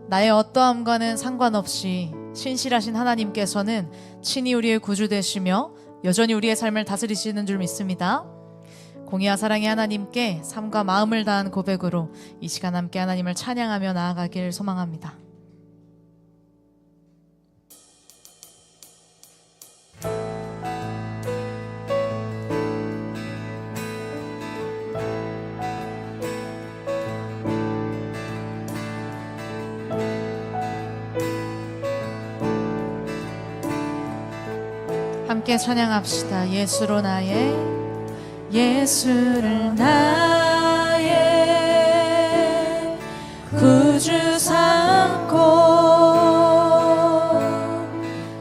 나의 어떠함과는 상관없이 신실하신 하나님께서는 친히 우리의 구주 되시며 여전히 우리의 삶을 다스리시는 줄 믿습니다. 공의와 사랑의 하나님께 삶과 마음을 다한 고백으로 이 시간 함께 하나님을 찬양하며 나아가길 소망합니다. 함께 찬양합시다. 예수를 나의 구주 삼고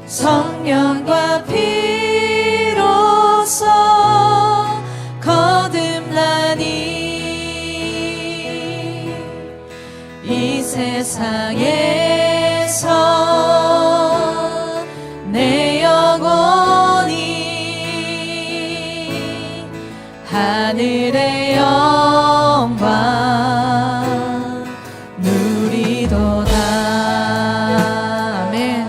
성령과 피로써 거듭나니 이 세상에서 내 영혼이 하늘의 영광 누리도다. 아멘.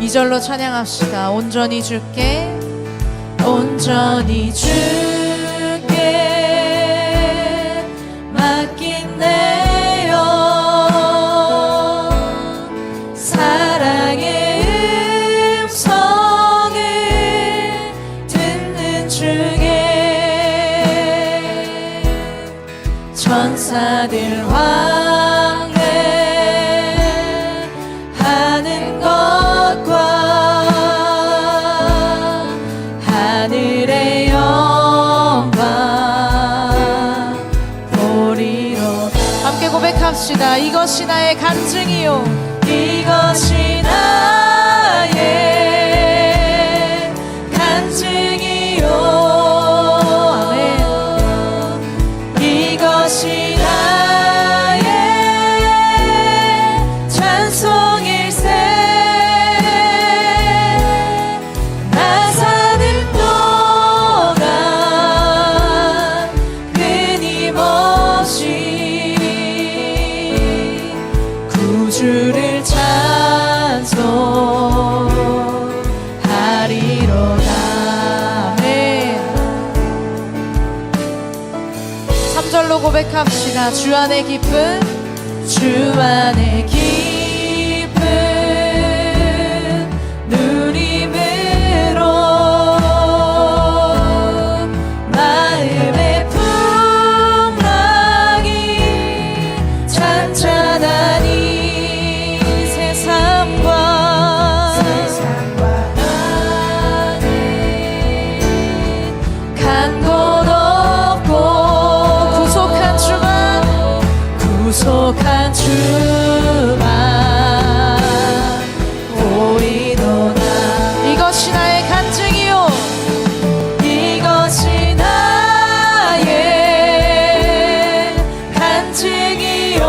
2절로 찬양합시다. 온전히 주께 맡긴 내 영 사랑의 음성을 듣는 중에 천사들 환례하는 것과 하늘의 영광 보리로다. 함께 고백합시다. 이것이 나의 간증이요 이것이 나의 간증이요. 아멘. 이것이 나의 찬송일세. 나 사는 동안 끊임없이 구주를 찬송하리로다. 네. 3절로 고백합시다. 주 안의 기쁨 누림으로 마음의 풍랑이 잔잔하니 세상과 나는 간 곳 없고 구속한 주만 보이도다. 이것이 나의 간증이요 이것이 나의 간증이요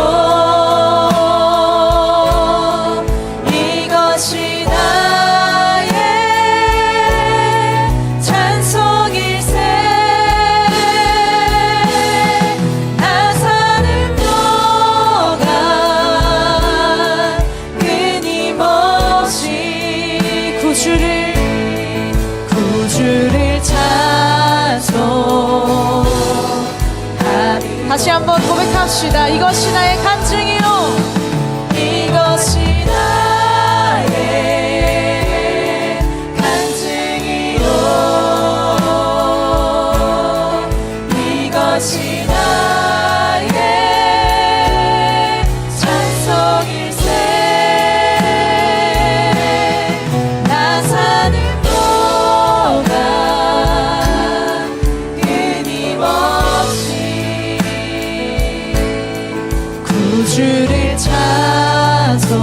이것이 나의 찬송일세. 나 사는 동안 끊임없이 구주를 찬송하리. 다시 한번 고백합시다. 이것이 나의 간증이요 이것이 나의 간증이요 이것이 나의 찬송일세. 나 사는 동안 끊임없이 구주를 찬송하리로다.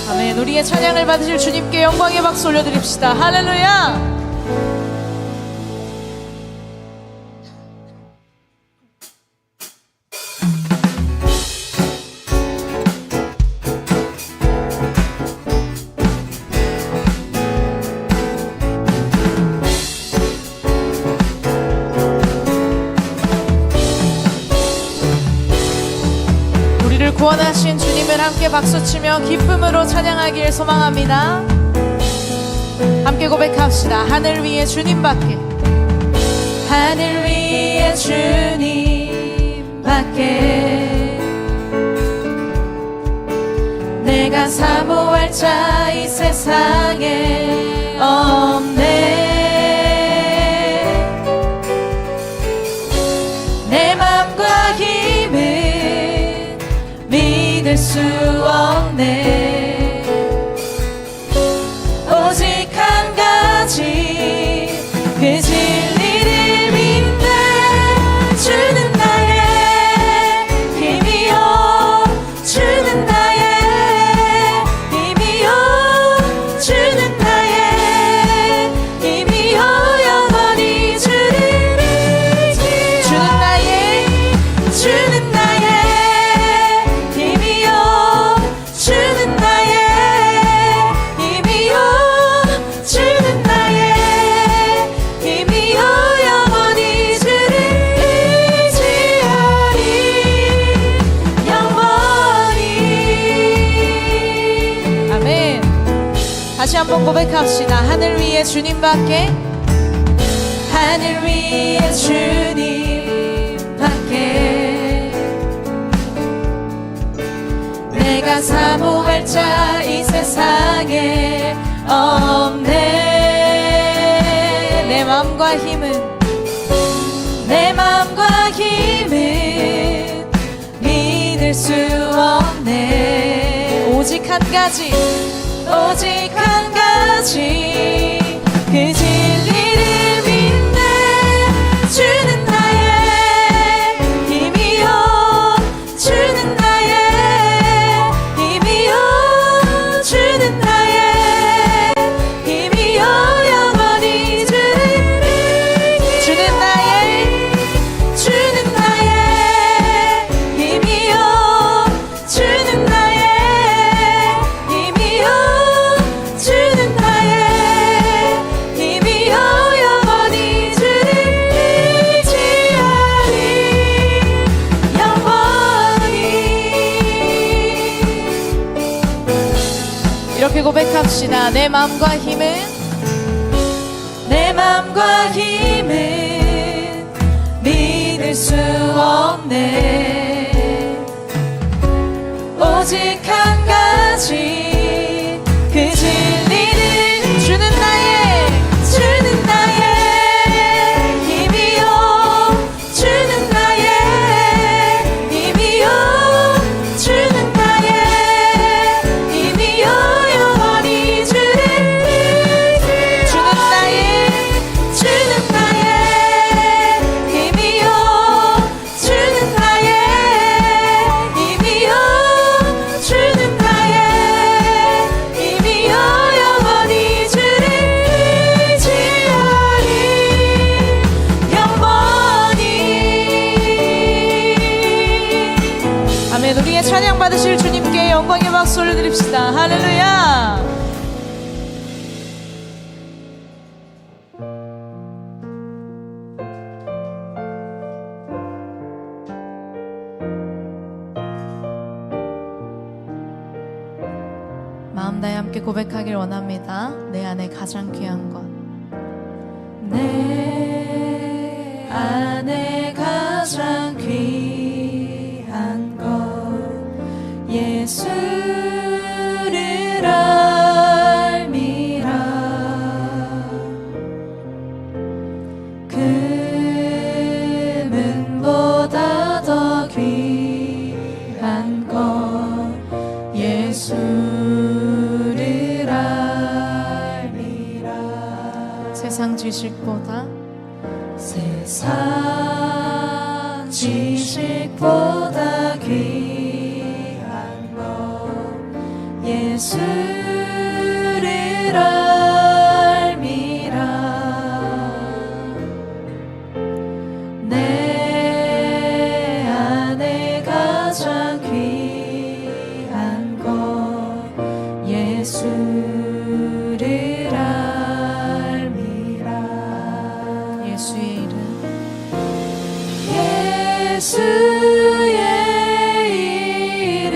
아멘. 우리의 찬양을 받으실 주님께 영광의 박수 올려드립시다. 할렐루야. 구원하신 주님을 함께 박수치며 기쁨으로 찬양하길 소망합니다. 함께 고백합시다. 하늘 위에 주님밖에, 하늘 위에 주님밖에 내가 사모할 자 이 세상에 없네. 내 맘과 힘은 믿을 수 없네. 오직 한 가지 그 진리를 믿네. 주는 나의 힘이요, 주는 나의 힘이요, 주는 나의 힘이요, 영원히 주를 의지. 주는 나의 힘이요, 주는 나의 힘이요, 주는 나의 힘이요, 영원히 주를 의지하리. 영원히. 아멘. 다시 한번 고백합시다. 하늘 위에 주님밖에, 하늘 위에 주님밖에 내가 사모할 자 이 세상에 없네. 내 맘과 힘은, 내 맘과 힘은 믿을 수 없네. 오직 한 가지, 오직 한 가지 그 진리를 믿네. 주는 나의 힘이요, 주는 나의 힘이요, 주는 나의 힘이요, 영원히 주를 의지. 주는 나의 힘이요, 주는 나의 힘이요, 주는 나의 힘이요, 영원히 주를 의지하리. 영원히. 이렇게 고백합시다. 내 맘과 힘은, 내 맘과 힘은 믿을 수 없네. 오직 한 가지 그 진리를. 주는 나의 힘이요, 주는 나의 힘이요, 주는 나의 힘이요, 영원히 주를 의지. 주는 나의 힘이요, 주는 나의 힘이요, 주는 나의 힘이요, 영원히 주를 의지하리. 영원히. 아멘. 우리의 찬양 받으실 주님께 영광의 박수 올려드립시다. 할렐루야. 마음 다해 함께 고백하길 원합니다. 내 안에 가장 귀한 것, 내 안에 가장 귀한 것 예수를 알미라. 금은보다 더 귀한 것 예수를 알미라. 세상 지식보다, 세상 지식보다 귀한 것 예수를 알미라. 내 안에 가장 귀한 것 예수를 알미라. 예수의 이름, 예수의 이름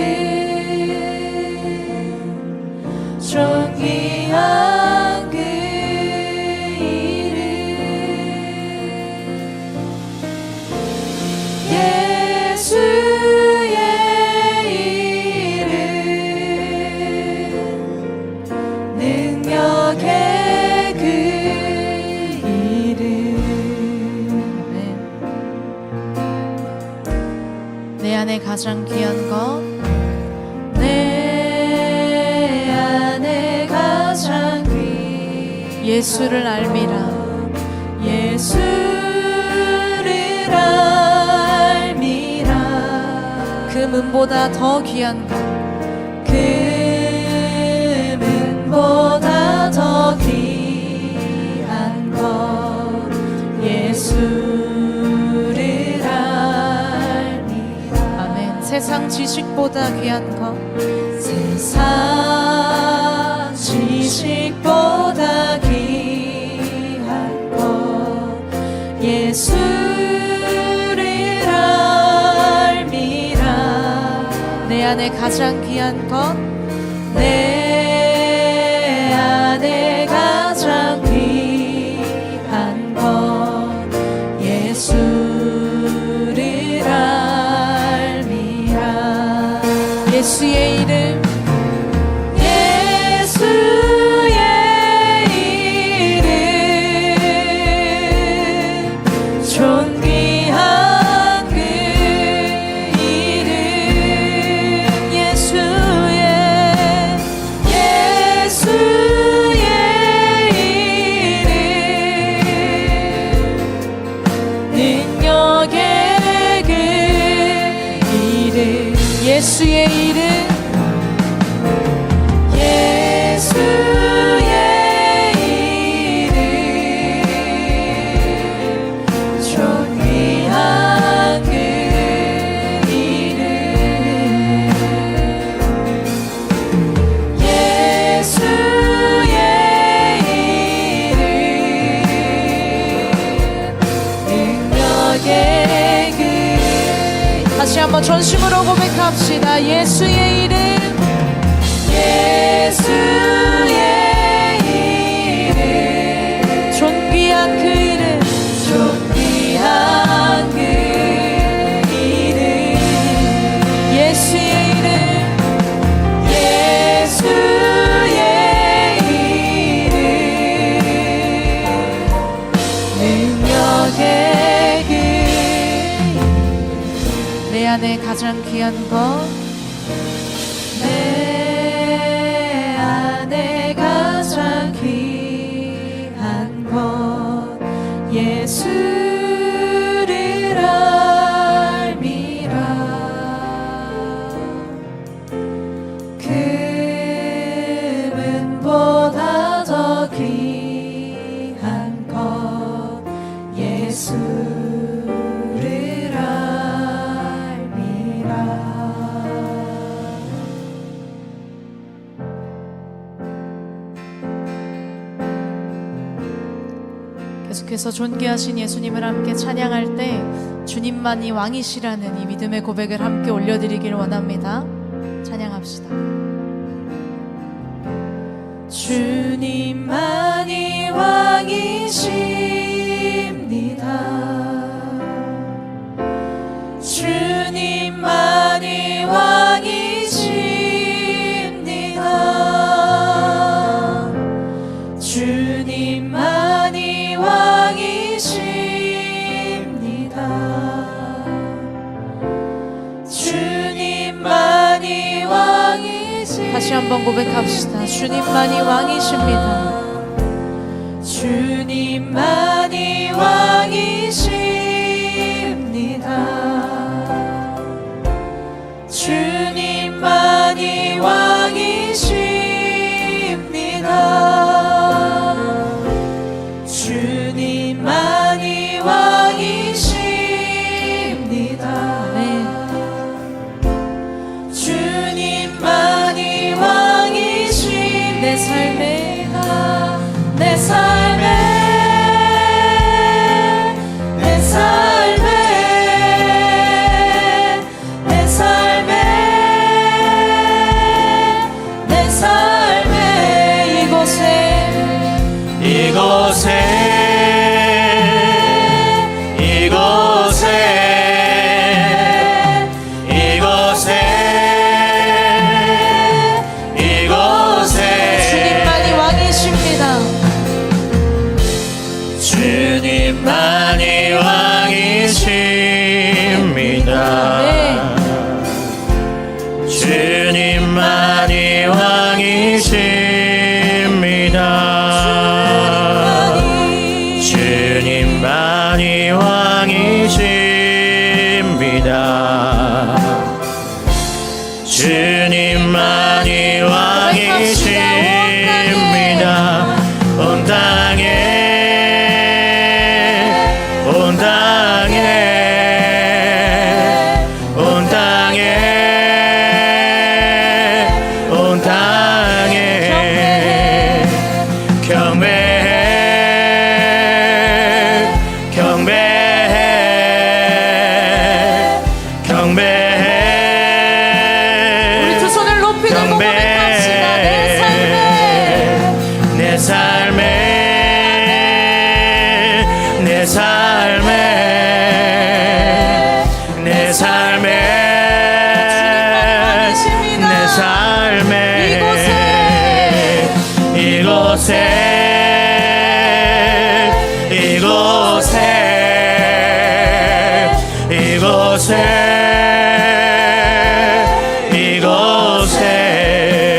가장 귀한 것 내 안에 가장 귀 예수를 알미라 예수를 알미라 금은보다 더 귀한 것 금은보다 더 귀한 것 예수를 알미라 아멘 세상 지식보다 귀한 것 세상 지식보다 귀한 것 예수를 알미라 내 안에 가장 귀한 것 내 안에 가장 귀한 것 예수를 알미라 예수의 이름 예수의 이름 존귀한 그 이름 예수의 이름 능력의 그 이름 예수의 이름 예수의 이름 존귀한 그 이름 예수의 이름 능력의 그 다시 한번 전심으로 고백합시다 예수의 이름 예수의 이름 존귀한 그 이름 존귀한 그 이름 예수의 이름 예수의 이름 능력의 그 내 안에 가장 귀한 것 내 안에 가장 귀한 것 예수를 알미라 금은보다 더 귀한 것 예수를 알미라 계속해서 존귀하신 예수님을 함께 찬양할 때 주님만이 왕이시라는 이 믿음의 고백을 함께 올려드리길 원합니다. 찬양합시다. 주님만이 왕이십니다. 주님만이 왕이십니다. 주님만이 왕이십니다. 주님만이 왕이십니다. 다시 한번 고백합시다. 주님만이 왕이십니다. 주님만이 왕이십니다. 주님만이 왕이십니다. 주님만이 왕이십니다. 네. 주님만이 왕이십니다. 내 삶에 내 삶에 내 삶에 내 삶에 내 삶에 이곳에 주님만이 왕이십니다. 주님만이 왕이십니다. 네. 내 삶에 내 삶에 내 삶에 이곳에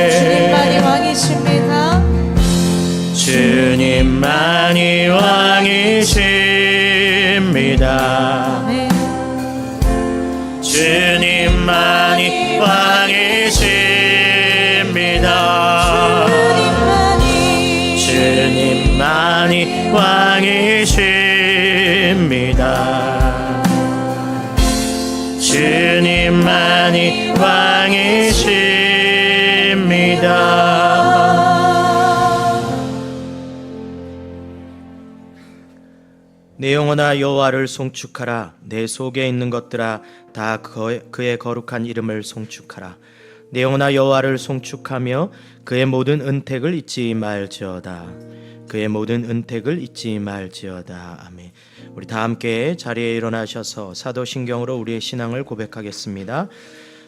주님만이 왕이십니다. 주님만이 왕이십니다. 네. 주님만이 왕이십니다. 주님만이 왕이십니다. 주님만이 왕이십니다. 내 영혼아 여호와를 송축하라. 내 속에 있는 것들아 다 그의 거룩한 이름을 송축하라. 내 영혼아 여호와를 송축하며 그의 모든 은택을 잊지 말지어다. 그의 모든 은택을 잊지 말지어다. 아멘. 우리 다 함께 자리에 일어나셔서 사도신경으로 우리의 신앙을 고백하겠습니다.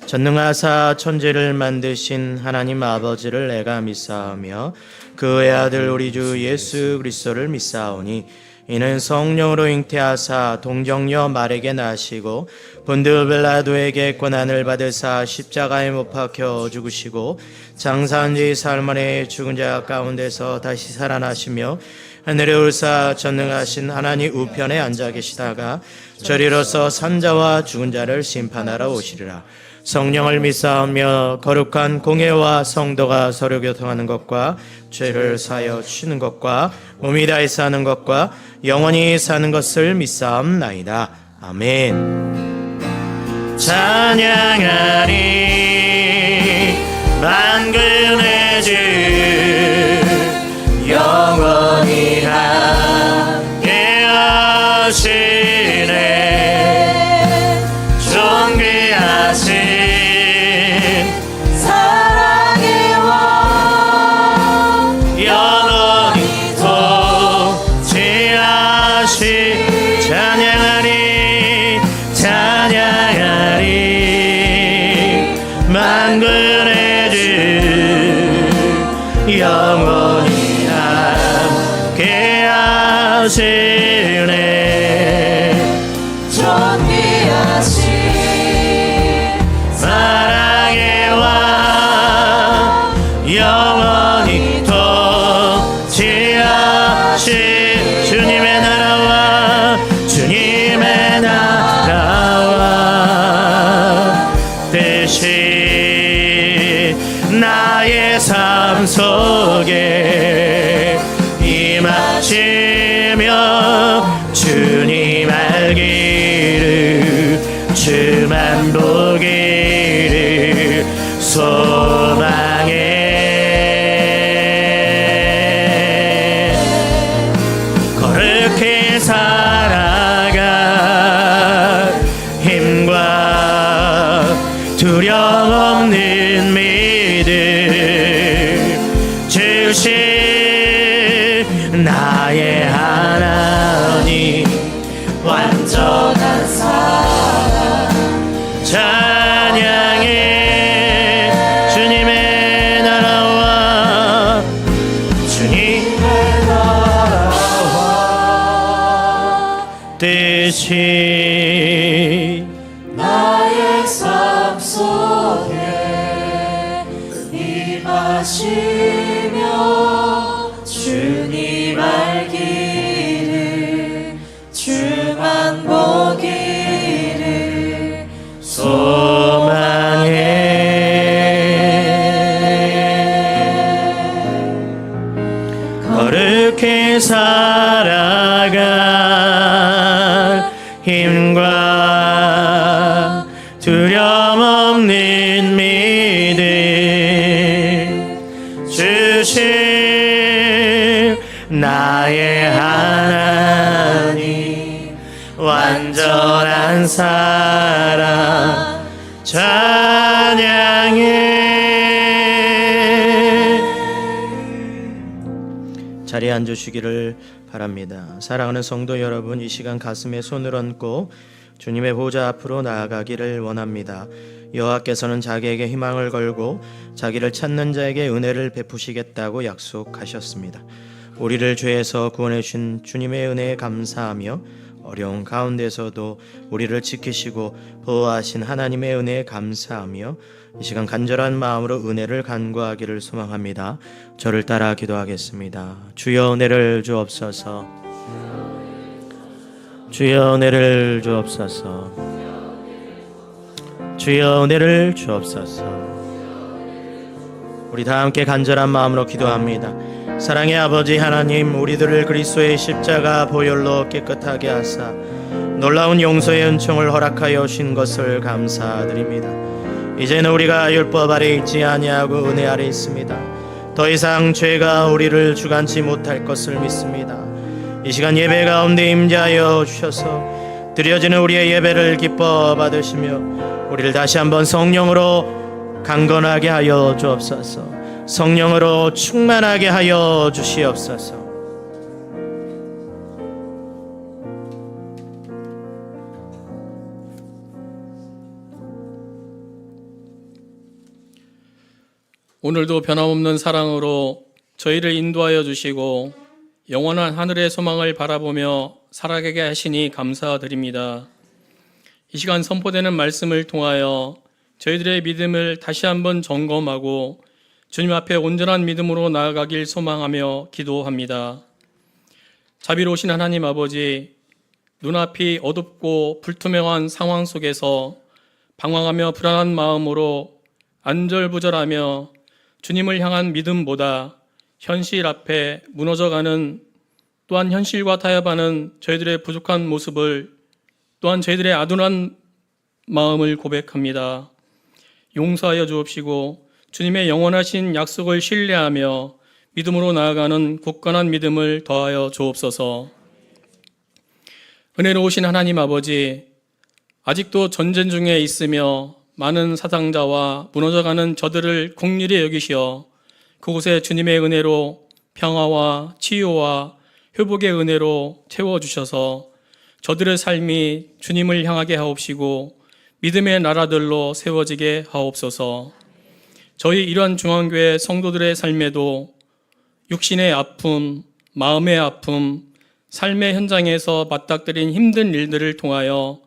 전능하사 천지를 만드신 하나님 아버지를 내가 믿사오며 그의 아들 우리 주 예수 그리스도를 믿사오니 이는 성령으로 잉태하사 동정녀 말에게 나시고 본드 빌라도에게 고난을 받으사 십자가에 못 박혀 죽으시고 장사한 지 사흘 만에 죽은 자 가운데서 다시 살아나시며 하늘에 올사 전능하신 하나님 우편에 앉아 계시다가 저리로서 산자와 죽은 자를 심판하러 오시리라. 성령을 믿사오며 거룩한 공회와 성도가 서로 교통하는 것과 죄를 사하여 주시는 것과 몸이 다해 사는 것과 영원히 사는 것을 믿사옵나이다. 아멘. 찬양하리 만군의 주 영원히 함께 하시네. 존귀하신 사랑의 왕 영원히 통치하시. 찬양하리 찬양하리 만군의 주 영원히 함께 하시네. 존귀하신 사랑의 왕 영원히 통치하신 주님의 나라와 주님의 나라와 뜻이 나의 삶 속에 임하시며 주님 알기를 주만 보기를 소망해. 거룩히 살아가 힘과 두려움 없는 믿음 주신 나의 하나님 완전한 사랑 찬양해. 주님의 나라와 주님의 나라와 뜻이 나의 삶 속에 임하시며 주님 알기를 주만 보기를 소망해. 거룩히 살아가 힘과 두려움 없는 믿음 주신 나의 하나님 완전한 사랑 찬양해. 자리에 앉으시기를 바랍니다. 사랑하는 성도 여러분, 이 시간 가슴에 손을 얹고 주님의 보좌 앞으로 나아가기를 원합니다. 여호와께서는 자기에게 희망을 걸고 자기를 찾는 자에게 은혜를 베푸시겠다고 약속하셨습니다. 우리를 죄에서 구원해 주신 주님의 은혜에 감사하며 어려운 가운데서도 우리를 지키시고 보호하신 하나님의 은혜에 감사하며 이 시간 간절한 마음으로 은혜를 간구하기를 소망합니다. 저를 따라 기도하겠습니다. 주여 은혜를 주옵소서. 주여 은혜를 주옵소서. 주여 은혜를 주옵소서. 우리 다 함께 간절한 마음으로 기도합니다. 사랑의 아버지 하나님, 우리들을 그리스도의 십자가 보혈로 깨끗하게 하사 놀라운 용서의 은총을 허락하여 오신 것을 감사드립니다. 이제는 우리가 율법 아래 있지 아니하고 은혜 아래 있습니다. 더 이상 죄가 우리를 주관치 못할 것을 믿습니다. 이 시간 예배 가운데 임재하여 주셔서 드려지는 우리의 예배를 기뻐 받으시며 우리를 다시 한번 성령으로 강건하게 하여 주옵소서. 성령으로 충만하게 하여 주시옵소서. 오늘도 변함없는 사랑으로 저희를 인도하여 주시고 영원한 하늘의 소망을 바라보며 살아가게 하시니 감사드립니다. 이 시간 선포되는 말씀을 통하여 저희들의 믿음을 다시 한번 점검하고 주님 앞에 온전한 믿음으로 나아가길 소망하며 기도합니다. 자비로우신 하나님 아버지, 눈앞이 어둡고 불투명한 상황 속에서 방황하며 불안한 마음으로 안절부절하며 주님을 향한 믿음보다 현실 앞에 무너져가는, 또한 현실과 타협하는 저희들의 부족한 모습을, 또한 저희들의 아둔한 마음을 고백합니다. 용서하여 주옵시고 주님의 영원하신 약속을 신뢰하며 믿음으로 나아가는 굳건한 믿음을 더하여 주옵소서. 은혜로우신 하나님 아버지, 아직도 전쟁 중에 있으며 많은 사상자와 무너져가는 저들을 긍휼히 여기시어 그곳에 주님의 은혜로 평화와 치유와 회복의 은혜로 채워주셔서 저들의 삶이 주님을 향하게 하옵시고 믿음의 나라들로 세워지게 하옵소서. 저희 이러한 중앙교회 성도들의 삶에도 육신의 아픔, 마음의 아픔, 삶의 현장에서 맞닥뜨린 힘든 일들을 통하여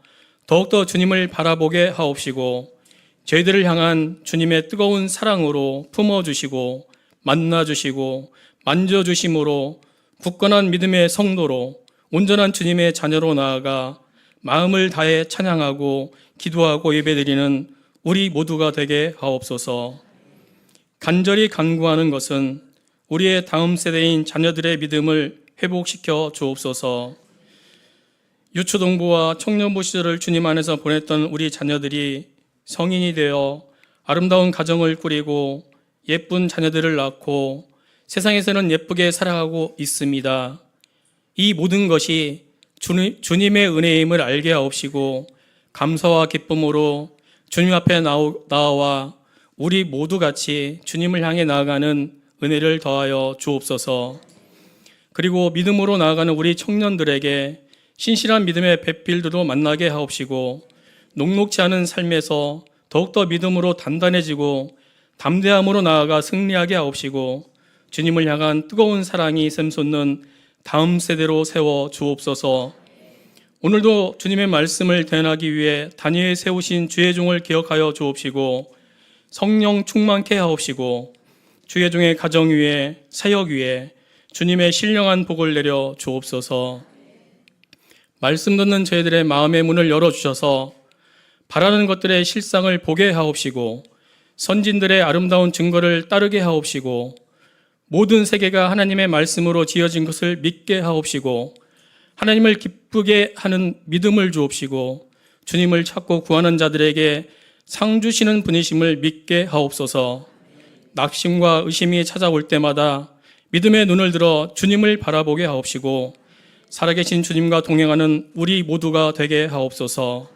더욱더 주님을 바라보게 하옵시고 저희들을 향한 주님의 뜨거운 사랑으로 품어주시고 만나주시고 만져주심으로 굳건한 믿음의 성도로 온전한 주님의 자녀로 나아가 마음을 다해 찬양하고 기도하고 예배드리는 우리 모두가 되게 하옵소서. 간절히 간구하는 것은 우리의 다음 세대인 자녀들의 믿음을 회복시켜 주옵소서. 유초동부와 청년부 시절을 주님 안에서 보냈던 우리 자녀들이 성인이 되어 아름다운 가정을 꾸리고 예쁜 자녀들을 낳고 세상에서는 예쁘게 살아가고 있습니다. 이 모든 것이 주님의 은혜임을 알게 하옵시고 감사와 기쁨으로 주님 앞에 나와 우리 모두 같이 주님을 향해 나아가는 은혜를 더하여 주옵소서. 그리고 믿음으로 나아가는 우리 청년들에게 신실한 믿음의 배필들도 만나게 하옵시고 녹록지 않은 삶에서 더욱더 믿음으로 단단해지고 담대함으로 나아가 승리하게 하옵시고 주님을 향한 뜨거운 사랑이 샘솟는 다음 세대로 세워 주옵소서. 오늘도 주님의 말씀을 대행하기 위해 단위에 세우신 주의 종을 기억하여 주옵시고 성령 충만케 하옵시고 주의 종의 가정 위에 사역 위에 주님의 신령한 복을 내려 주옵소서. 말씀 듣는 저희들의 마음의 문을 열어주셔서 바라는 것들의 실상을 보게 하옵시고 선진들의 아름다운 증거를 따르게 하옵시고 모든 세계가 하나님의 말씀으로 지어진 것을 믿게 하옵시고 하나님을 기쁘게 하는 믿음을 주옵시고 주님을 찾고 구하는 자들에게 상 주시는 분이심을 믿게 하옵소서. 낙심과 의심이 찾아올 때마다 믿음의 눈을 들어 주님을 바라보게 하옵시고 살아계신 주님과 동행하는 우리 모두가 되게 하옵소서.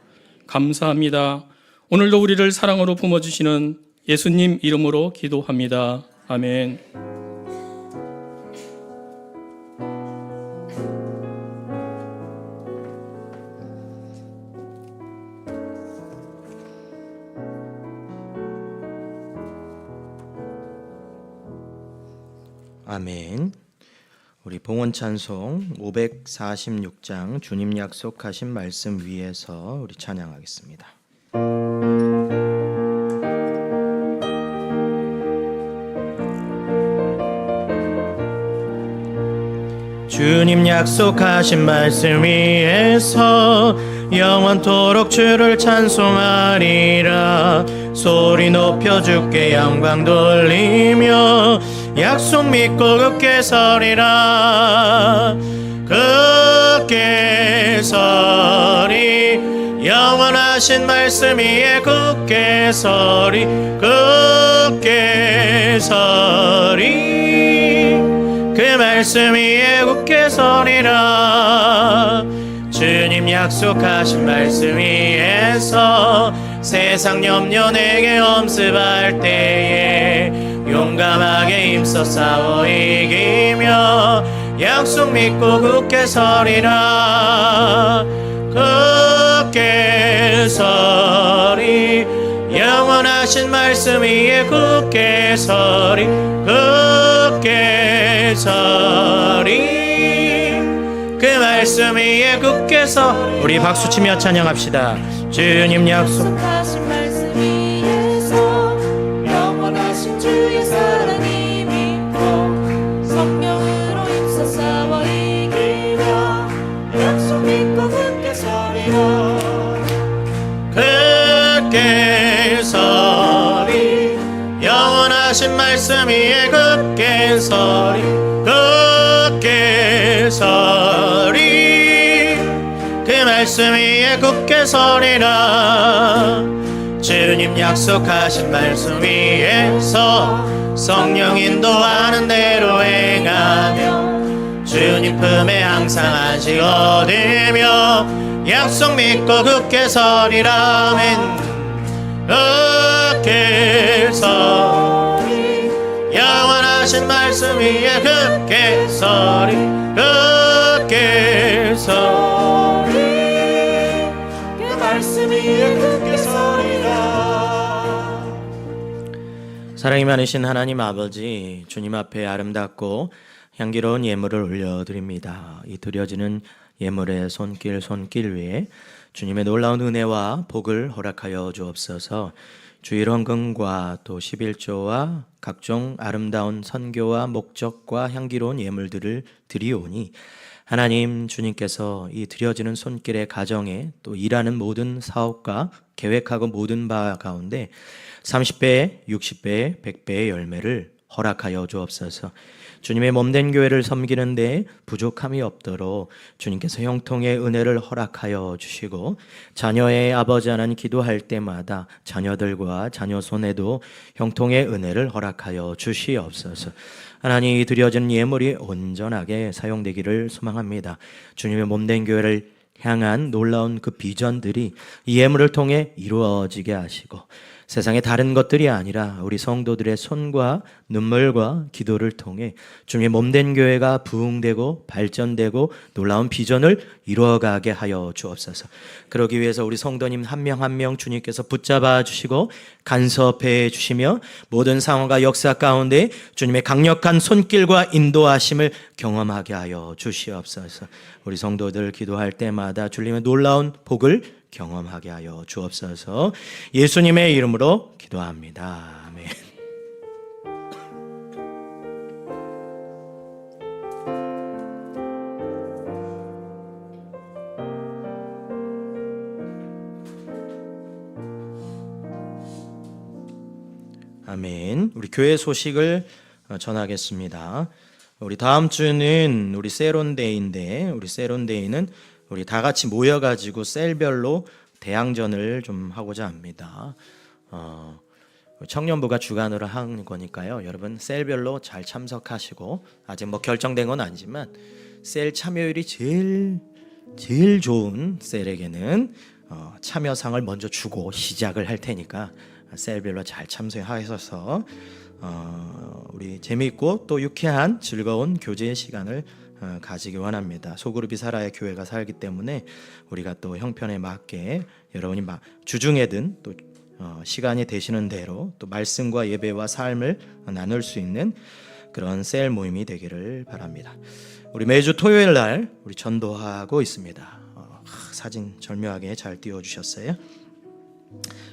감사합니다. 오늘도 우리를 사랑으로 품어주시는 예수님 이름으로 기도합니다. 아멘. 아멘. 우리 봉헌 찬송 546장 주님 약속하신 말씀 위에서 우리 찬양하겠습니다. 주님 약속하신 말씀 위에서 영원토록 주를 찬송하리라. 소리 높여 주께 영광 돌리며 약속 믿고 굳게 서리라. 굳게 서리 영원하신 말씀 위에 굳게 서리. 굳게 서리 그 말씀 위에 굳게 서리라. 주님 약속하신 말씀 위에서 세상 염려 내게 엄습할 때에 용감하게 힘써 싸워 이기며 약속 믿고 굳게 서리라. 굳게 서리 영원하신 말씀 위에 굳게 서리. 굳게 서리 그 말씀 위에 굳게 서. 우리 박수치며 찬양합시다. 주님 약속하신 말씀 위에서 영원하신 주의 사랑이 믿고 성령으로 힘써 싸워 이기며 약속 믿고 굳게 서리라. 굳게 서리 영원하신 말씀 위에 굳게 서리. 굳게 서리 그 말씀 위에 굳게 서리라. 주님 약속하신 말씀 위에서 성령 인도하는 대로 행하며 주님 품에 항상 안식 얻으며 약속 믿고 굳게 서리라. 아멘. 굳게 서리 영원하신 말씀 위에 굳게 서리. 굳게 서리 그 말씀 위에 굳게 서리라. 사랑이 많으신 하나님 아버지, 주님 앞에 아름답고 향기로운 예물을 올려드립니다. 이 드려지는 예물의 손길 위에 주님의 놀라운 은혜와 복을 허락하여 주옵소서. 주일 헌금과 또 11조와 각종 아름다운 선교와 목적과 향기로운 예물들을 드리오니 하나님 주님께서 이 드려지는 손길의 가정에 또 일하는 모든 사업과 계획하고 모든 바 가운데 30배, 60배, 100배의 열매를 허락하여 주옵소서. 주님의 몸된 교회를 섬기는데 부족함이 없도록 주님께서 형통의 은혜를 허락하여 주시고 자녀의 아버지 하나님 기도할 때마다 자녀들과 자녀 손에도 형통의 은혜를 허락하여 주시옵소서. 하나님 이 드려진 예물이 온전하게 사용되기를 소망합니다. 주님의 몸된 교회를 향한 놀라운 그 비전들이 이 예물을 통해 이루어지게 하시고 세상의 다른 것들이 아니라 우리 성도들의 손과 눈물과 기도를 통해 주님의 몸된 교회가 부흥되고 발전되고 놀라운 비전을 이루어가게 하여 주옵소서. 그러기 위해서 우리 성도님 한 명 한 명 주님께서 붙잡아 주시고 간섭해 주시며 모든 상황과 역사 가운데 주님의 강력한 손길과 인도하심을 경험하게 하여 주시옵소서. 우리 성도들 기도할 때마다 주님의 놀라운 복을 경험하게 하여 주옵소서. 예수님의 이름으로 기도합니다. 아멘. 아멘. 우리 교회 소식을 전하겠습니다. 우리 다음 주는 우리 세론데이인데 우리 세론데이는 우리 다 같이 모여가지고 셀별로 대항전을 좀 하고자 합니다. 청년부가 주관으로 하는 거니까요. 여러분 셀별로 잘 참석하시고 아직 뭐 결정된 건 아니지만 셀 참여율이 제일 좋은 셀에게는 참여상을 먼저 주고 시작을 할 테니까 셀별로 잘 참석하셔서 우리 재미있고 또 유쾌한 즐거운 교제의 시간을 가지기 원합니다. 소그룹이 살아야 교회가 살기 때문에 우리가 또 형편에 맞게 여러분이 주중에든 또 시간이 되시는 대로 또 말씀과 예배와 삶을 나눌 수 있는 그런 셀 모임이 되기를 바랍니다. 우리 매주 토요일 날 우리 전도하고 있습니다. 사진 절묘하게 잘 띄워주셨어요.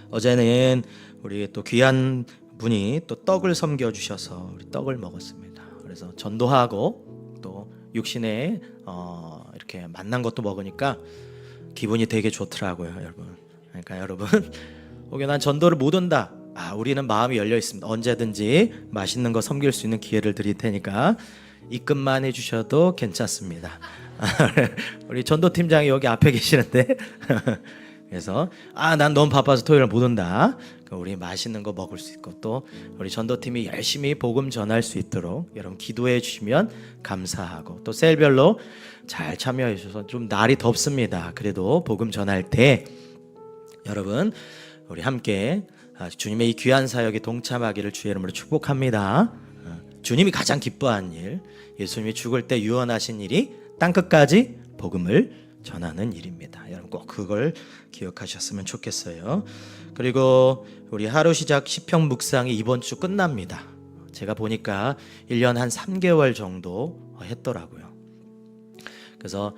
어제는 우리 또 귀한 분이 또 떡을 섬겨주셔서 우리 떡을 먹었습니다. 그래서 전도하고 또 육신에 이렇게 만난 것도 먹으니까 기분이 되게 좋더라고요, 여러분. 그러니까 여러분 혹여 난 전도를 못 온다. 우리는 마음이 열려 있습니다. 언제든지 맛있는 거 섬길 수 있는 기회를 드릴 테니까 입금만 해주셔도 괜찮습니다. 우리 전도팀장이 여기 앞에 계시는데 그래서 난 너무 바빠서 토요일 못 온다. 우리 맛있는 거 먹을 수 있고 또 우리 전도팀이 열심히 복음 전할 수 있도록 여러분 기도해 주시면 감사하고 또 셀별로 잘 참여해 주셔서 좀 날이 덥습니다. 그래도 복음 전할 때 여러분 우리 함께 주님의 이 귀한 사역에 동참하기를 주의 이름으로 축복합니다. 주님이 가장 기뻐하는 일, 예수님이 죽을 때 유언하신 일이 땅끝까지 복음을 전하는 일입니다. 여러분 꼭 그걸 기억하셨으면 좋겠어요. 그리고 우리 하루 시작 시편 묵상이 이번 주 끝납니다. 제가 보니까 1년 한 3개월 정도 했더라고요. 그래서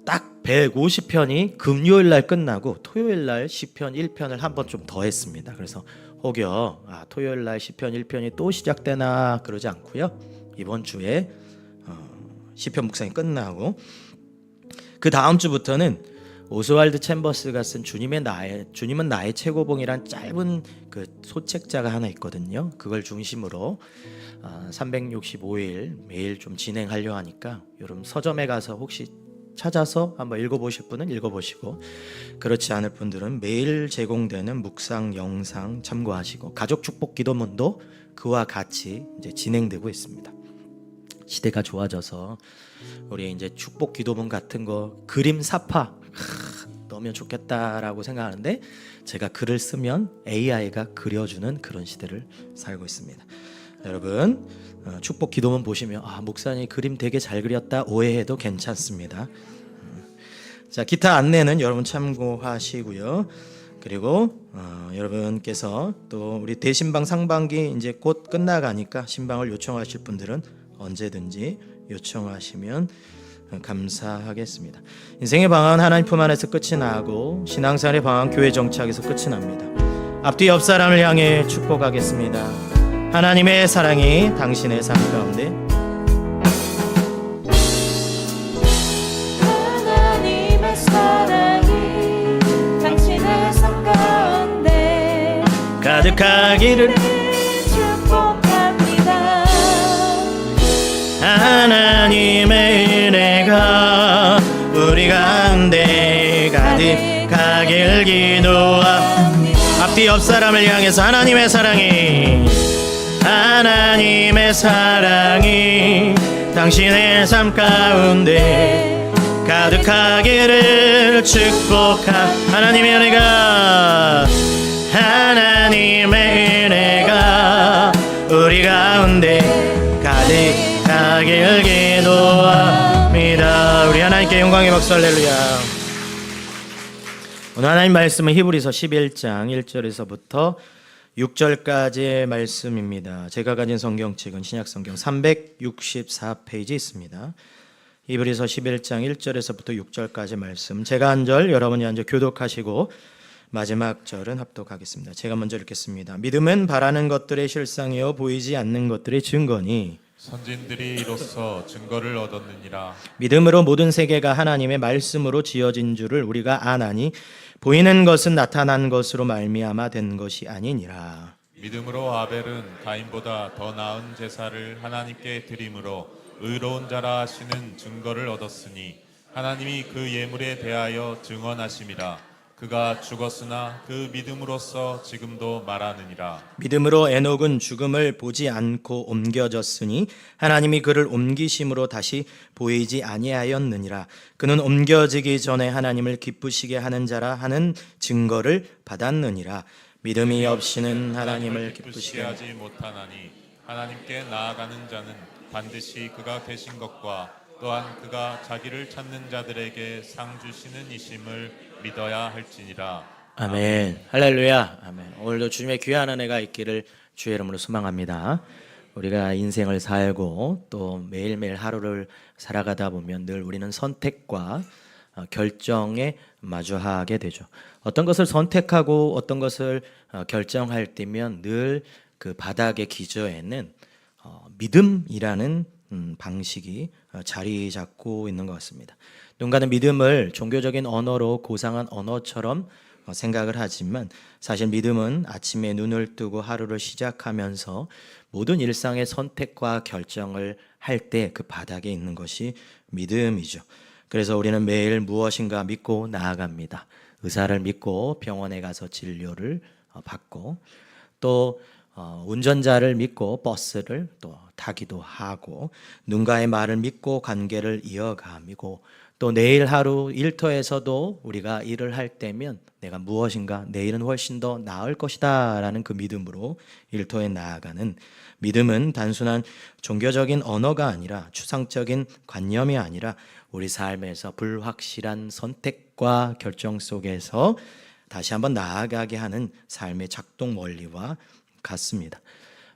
딱 150편이 금요일 날 끝나고 토요일 날 시편 1편을 한 번 좀 더 했습니다. 그래서 혹여 토요일 날 시편 1편이 또 시작되나 그러지 않고요. 이번 주에 시편 묵상이 끝나고 그 다음 주부터는 오스왈드 챔버스가 쓴 주님은 나의 최고봉이란 짧은 그 소책자가 하나 있거든요. 그걸 중심으로 365일 매일 좀 진행하려 하니까 여러분 서점에 가서 혹시 찾아서 한번 읽어보실 분은 읽어보시고 그렇지 않을 분들은 매일 제공되는 묵상 영상 참고하시고 가족 축복 기도문도 그와 같이 이제 진행되고 있습니다. 시대가 좋아져서 우리 이제 축복 기도문 같은 거 그림 사파 넣으면 좋겠다라고 생각하는데 제가 글을 쓰면 AI가 그려주는 그런 시대를 살고 있습니다. 여러분 축복 기도문 보시면 목사님 그림 되게 잘 그렸다 오해해도 괜찮습니다. 자, 기타 안내는 여러분 참고하시고요. 그리고 여러분께서 또 우리 대신방 상반기 이제 곧 끝나가니까 신방을 요청하실 분들은 언제든지 요청하시면 감사하겠습니다. 인생의 방황은 하나님 품 안에서 끝이 나고 신앙생활의 방황은 교회 정착에서 끝이 납니다. 앞뒤 옆 사람을 향해 축복하겠습니다. 하나님의 사랑이 당신의 삶 가운데 하나님의 사랑이 당신의 삶 가운데 가득하기를 축복합니다. 하나님의 은혜가 우리 가운데 가득하길 기도합니다. 앞뒤 옆 사람을 향해서 하나님의 사랑이 당신의 삶 가운데 가득하기를 축복한 하나님의 은혜가 우리 가운데 가득하길 기도합니다. 우리 하나님께 영광의 박수 할렐루야. 오늘 하나님 말씀은 히브리서 11장 1절에서부터 6절까지의 말씀입니다. 제가 가진 성경책은 신약성경 364페이지 있습니다. 히브리서 11장 1절에서부터 6절까지 말씀, 제가 한 절, 여러분이 한 절 교독하시고 마지막 절은 합독하겠습니다. 제가 먼저 읽겠습니다. 믿음은 바라는 것들의 실상이요 보이지 않는 것들의 증거니 선진들이 이로써 증거를 얻었느니라. 믿음으로 모든 세계가 하나님의 말씀으로 지어진 줄을 우리가 아나니 보이는 것은 나타난 것으로 말미암아 된 것이 아니니라. 믿음으로 아벨은 가인보다 더 나은 제사를 하나님께 드림으로 의로운 자라 하시는 증거를 얻었으니 하나님이 그 예물에 대하여 증언하심이라. 그가 죽었으나 그 믿음으로써 지금도 말하느니라. 믿음으로 에녹은 죽음을 보지 않고 옮겨졌으니 하나님이 그를 옮기심으로 다시 보이지 아니하였느니라. 그는 옮겨지기 전에 하나님을 기쁘시게 하는 자라 하는 증거를 받았느니라. 믿음이 없이는 하나님을 기쁘시게 하지 못하나니 하나님께 나아가는 자는 반드시 그가 계신 것과 또한 그가 자기를 찾는 자들에게 상 주시는 이심을 믿어야 할지니라. 아멘. 할렐루야. 아멘. 오늘도 주님의 귀한 은혜가 있기를 주의 이름으로 소망합니다. 우리가 인생을 살고 또 매일매일 하루를 살아가다 보면 늘 우리는 선택과 결정에 마주하게 되죠. 어떤 것을 선택하고 어떤 것을 결정할 때면 늘 그 바닥의 기저에는 믿음이라는 방식이 자리 잡고 있는 것 같습니다. 누군가는 믿음을 종교적인 언어로 고상한 언어처럼 생각을 하지만 사실 믿음은 아침에 눈을 뜨고 하루를 시작하면서 모든 일상의 선택과 결정을 할 때 그 바닥에 있는 것이 믿음이죠. 그래서 우리는 매일 무엇인가 믿고 나아갑니다. 의사를 믿고 병원에 가서 진료를 받고 또 운전자를 믿고 버스를 또 타기도 하고 누군가의 말을 믿고 관계를 이어가고 또 내일 하루 일터에서도 우리가 일을 할 때면 내가 무엇인가 내일은 훨씬 더 나을 것이다 라는 그 믿음으로 일터에 나아가는 믿음은 단순한 종교적인 언어가 아니라 추상적인 관념이 아니라 우리 삶에서 불확실한 선택과 결정 속에서 다시 한번 나아가게 하는 삶의 작동 원리와 같습니다.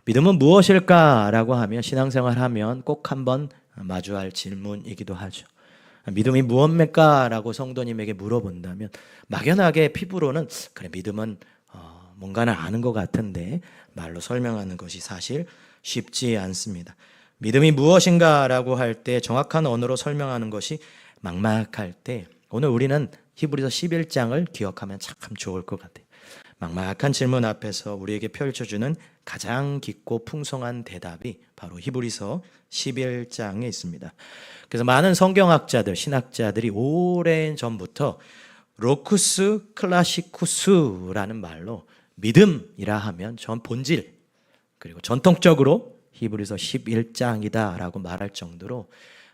믿음은 무엇일까라고 하면 신앙생활하면 꼭 한번 마주할 질문이기도 하죠. 믿음이 무엇입니까? 라고 성도님에게 물어본다면 막연하게 피부로는 그래 믿음은 뭔가는 아는 것 같은데 말로 설명하는 것이 사실 쉽지 않습니다. 믿음이 무엇인가 라고 할 때 정확한 언어로 설명하는 것이 막막할 때 오늘 우리는 히브리서 11장을 기억하면 참 좋을 것 같아요. 막막한 질문 앞에서 우리에게 펼쳐주는 가장 깊고 풍성한 대답이 바로 히브리서 11장에 있습니다. 그래서 많은 성경학자들, 신학자들이 오랜 전부터 로쿠스 클라시쿠스라는 말로 믿음이라 하면 전 본질 그리고 전통적으로 히브리서 11장이다 라고 말할 정도로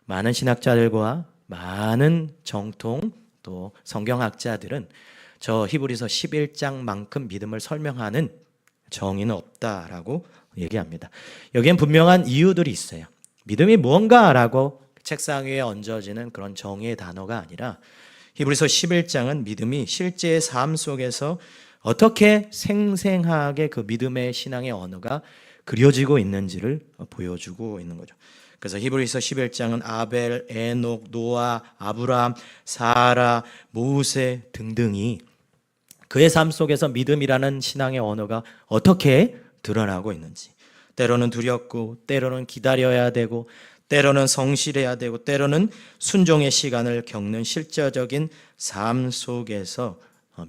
많은 신학자들과 많은 정통 또 성경학자들은 저 히브리서 11장만큼 믿음을 설명하는 정의는 없다라고 얘기합니다. 여기엔 분명한 이유들이 있어요. 믿음이 무언가라고 책상 위에 얹어지는 그런 정의의 단어가 아니라 히브리서 11장은 믿음이 실제의 삶 속에서 어떻게 생생하게 그 믿음의 신앙의 언어가 그려지고 있는지를 보여주고 있는 거죠. 그래서 히브리서 11장은 아벨, 에녹, 노아, 아브라함, 사라, 모세 등등이 그의 삶 속에서 믿음이라는 신앙의 언어가 어떻게 드러나고 있는지 때로는 두렵고 때로는 기다려야 되고 때로는 성실해야 되고 때로는 순종의 시간을 겪는 실제적인 삶 속에서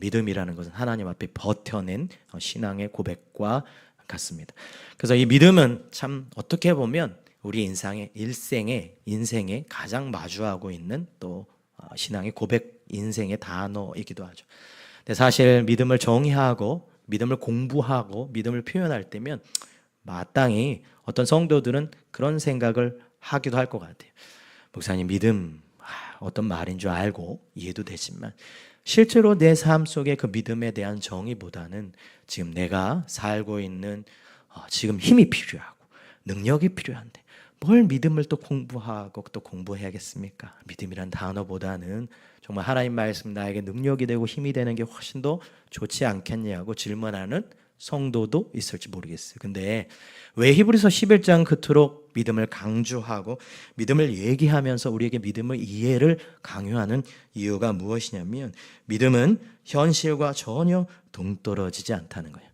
믿음이라는 것은 하나님 앞에 버텨낸 신앙의 고백과 같습니다. 그래서 이 믿음은 참 어떻게 보면 우리 인생에 가장 마주하고 있는 또 신앙의 고백 인생의 단어이기도 하죠. 근데 사실 믿음을 정의하고 믿음을 공부하고 믿음을 표현할 때면 마땅히 어떤 성도들은 그런 생각을 하기도 할 것 같아요. 목사님 믿음 어떤 말인 줄 알고 이해도 되지만 실제로 내 삶 속에 그 믿음에 대한 정의보다는 지금 내가 살고 있는 지금 힘이 필요하고 능력이 필요한데 뭘 믿음을 또 공부하고 또 공부해야겠습니까? 믿음이란 단어보다는 정말 하나님 말씀 나에게 능력이 되고 힘이 되는 게 훨씬 더 좋지 않겠냐고 질문하는 성도도 있을지 모르겠어요. 근데 왜 히브리서 11장 그토록 믿음을 강조하고 믿음을 얘기하면서 우리에게 믿음의 이해를 강요하는 이유가 무엇이냐면 믿음은 현실과 전혀 동떨어지지 않다는 거예요.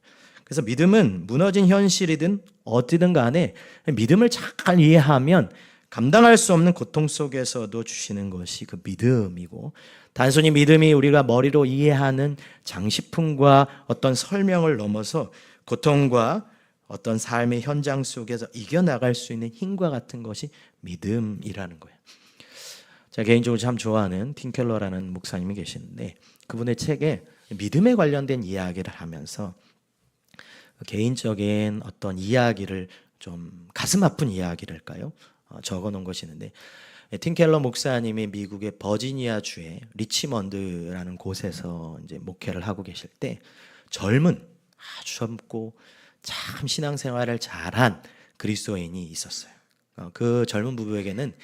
그래서 믿음은 무너진 현실이든 어디든 간에 믿음을 잘 이해하면 감당할 수 없는 고통 속에서도 주시는 것이 그 믿음이고 단순히 믿음이 우리가 머리로 이해하는 장식품과 어떤 설명을 넘어서 고통과 어떤 삶의 현장 속에서 이겨나갈 수 있는 힘과 같은 것이 믿음이라는 거예요. 제가 개인적으로 참 좋아하는 팀 켈러라는 목사님이 계시는데 그분의 책에 믿음에 관련된 이야기를 하면서 개인적인 어떤 이야기를 좀 가슴 아픈 이야기랄까요? 적어놓은 것이 있는데 팀 켈러 목사님이 미국의 버지니아 주의 리치먼드라는 곳에서 이제 목회를 하고 계실 때 아주 젊고 참 신앙생활을 잘한 그리스도인이 있었어요. 그 젊은 부부에게는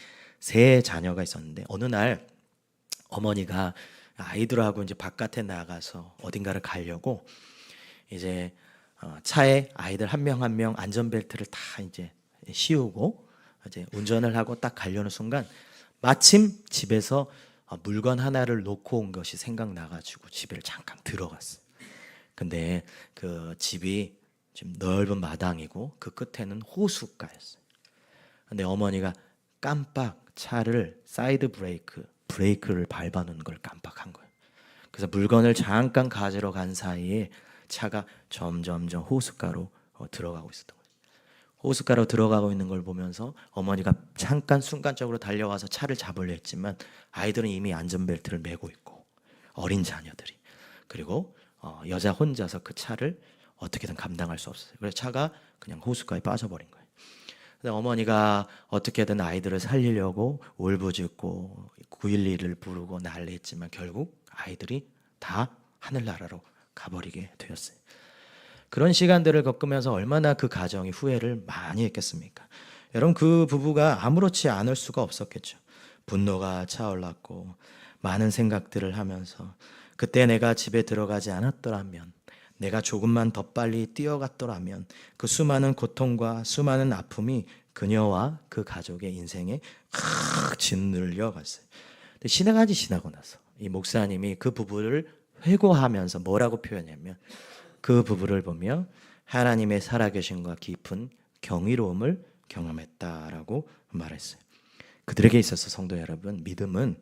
3 자녀가 있었는데 어느 날 어머니가 아이들하고 이제 바깥에 나가서 어딘가를 가려고 이제 차에 아이들 한 명 한 명 안전벨트를 다 이제 씌우고 이제 운전을 하고 딱 가려는 순간 마침 집에서 물건 하나를 놓고 온 것이 생각나가지고 집에 잠깐 들어갔어요. 근데 그 집이 좀 넓은 마당이고 그 끝에는 호숫가였어요. 근데 어머니가 깜빡 차를 사이드 브레이크를 밟아놓은 걸 깜빡한 거예요. 그래서 물건을 잠깐 가지러 간 사이에 차가 점점점 호숫가로 들어가고 있었던 거예요. 호숫가로 들어가고 있는 걸 보면서 어머니가 잠깐 순간적으로 달려와서 차를 잡으려 했지만 아이들은 이미 안전벨트를 매고 있고 어린 자녀들이 그리고 여자 혼자서 그 차를 어떻게든 감당할 수 없었어요. 그래서 차가 그냥 호숫가에 빠져버린 거예요. 근데 어머니가 어떻게든 아이들을 살리려고 울부짖고 911을 부르고 난리했지만 결국 아이들이 다 하늘나라로 가버리게 되었어요. 그런 시간들을 겪으면서 얼마나 그 가정이 후회를 많이 했겠습니까? 여러분 그 부부가 아무렇지 않을 수가 없었겠죠. 분노가 차올랐고 많은 생각들을 하면서 그때 내가 집에 들어가지 않았더라면 내가 조금만 더 빨리 뛰어갔더라면 그 수많은 고통과 수많은 아픔이 그녀와 그 가족의 인생에 확 짓눌려 갔어요. 근데 시간이 지나고 나서 이 목사님이 그 부부를 회고하면서 뭐라고 표현하냐면 그 부부를 보며 하나님의 살아계심과 깊은 경이로움을 경험했다라고 말했어요. 그들에게 있어서 성도 여러분, 믿음은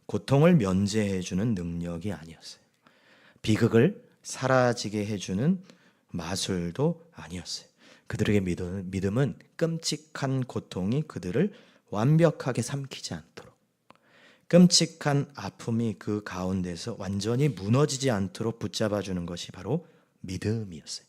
고통을 면제해주는 능력이 아니었어요. 비극을 사라지게 해주는 마술도 아니었어요. 그들에게 믿음은 끔찍한 고통이 그들을 완벽하게 삼키지 않도록, 끔찍한 아픔이 그 가운데서 완전히 무너지지 않도록 붙잡아주는 것이 바로 믿음이었어요.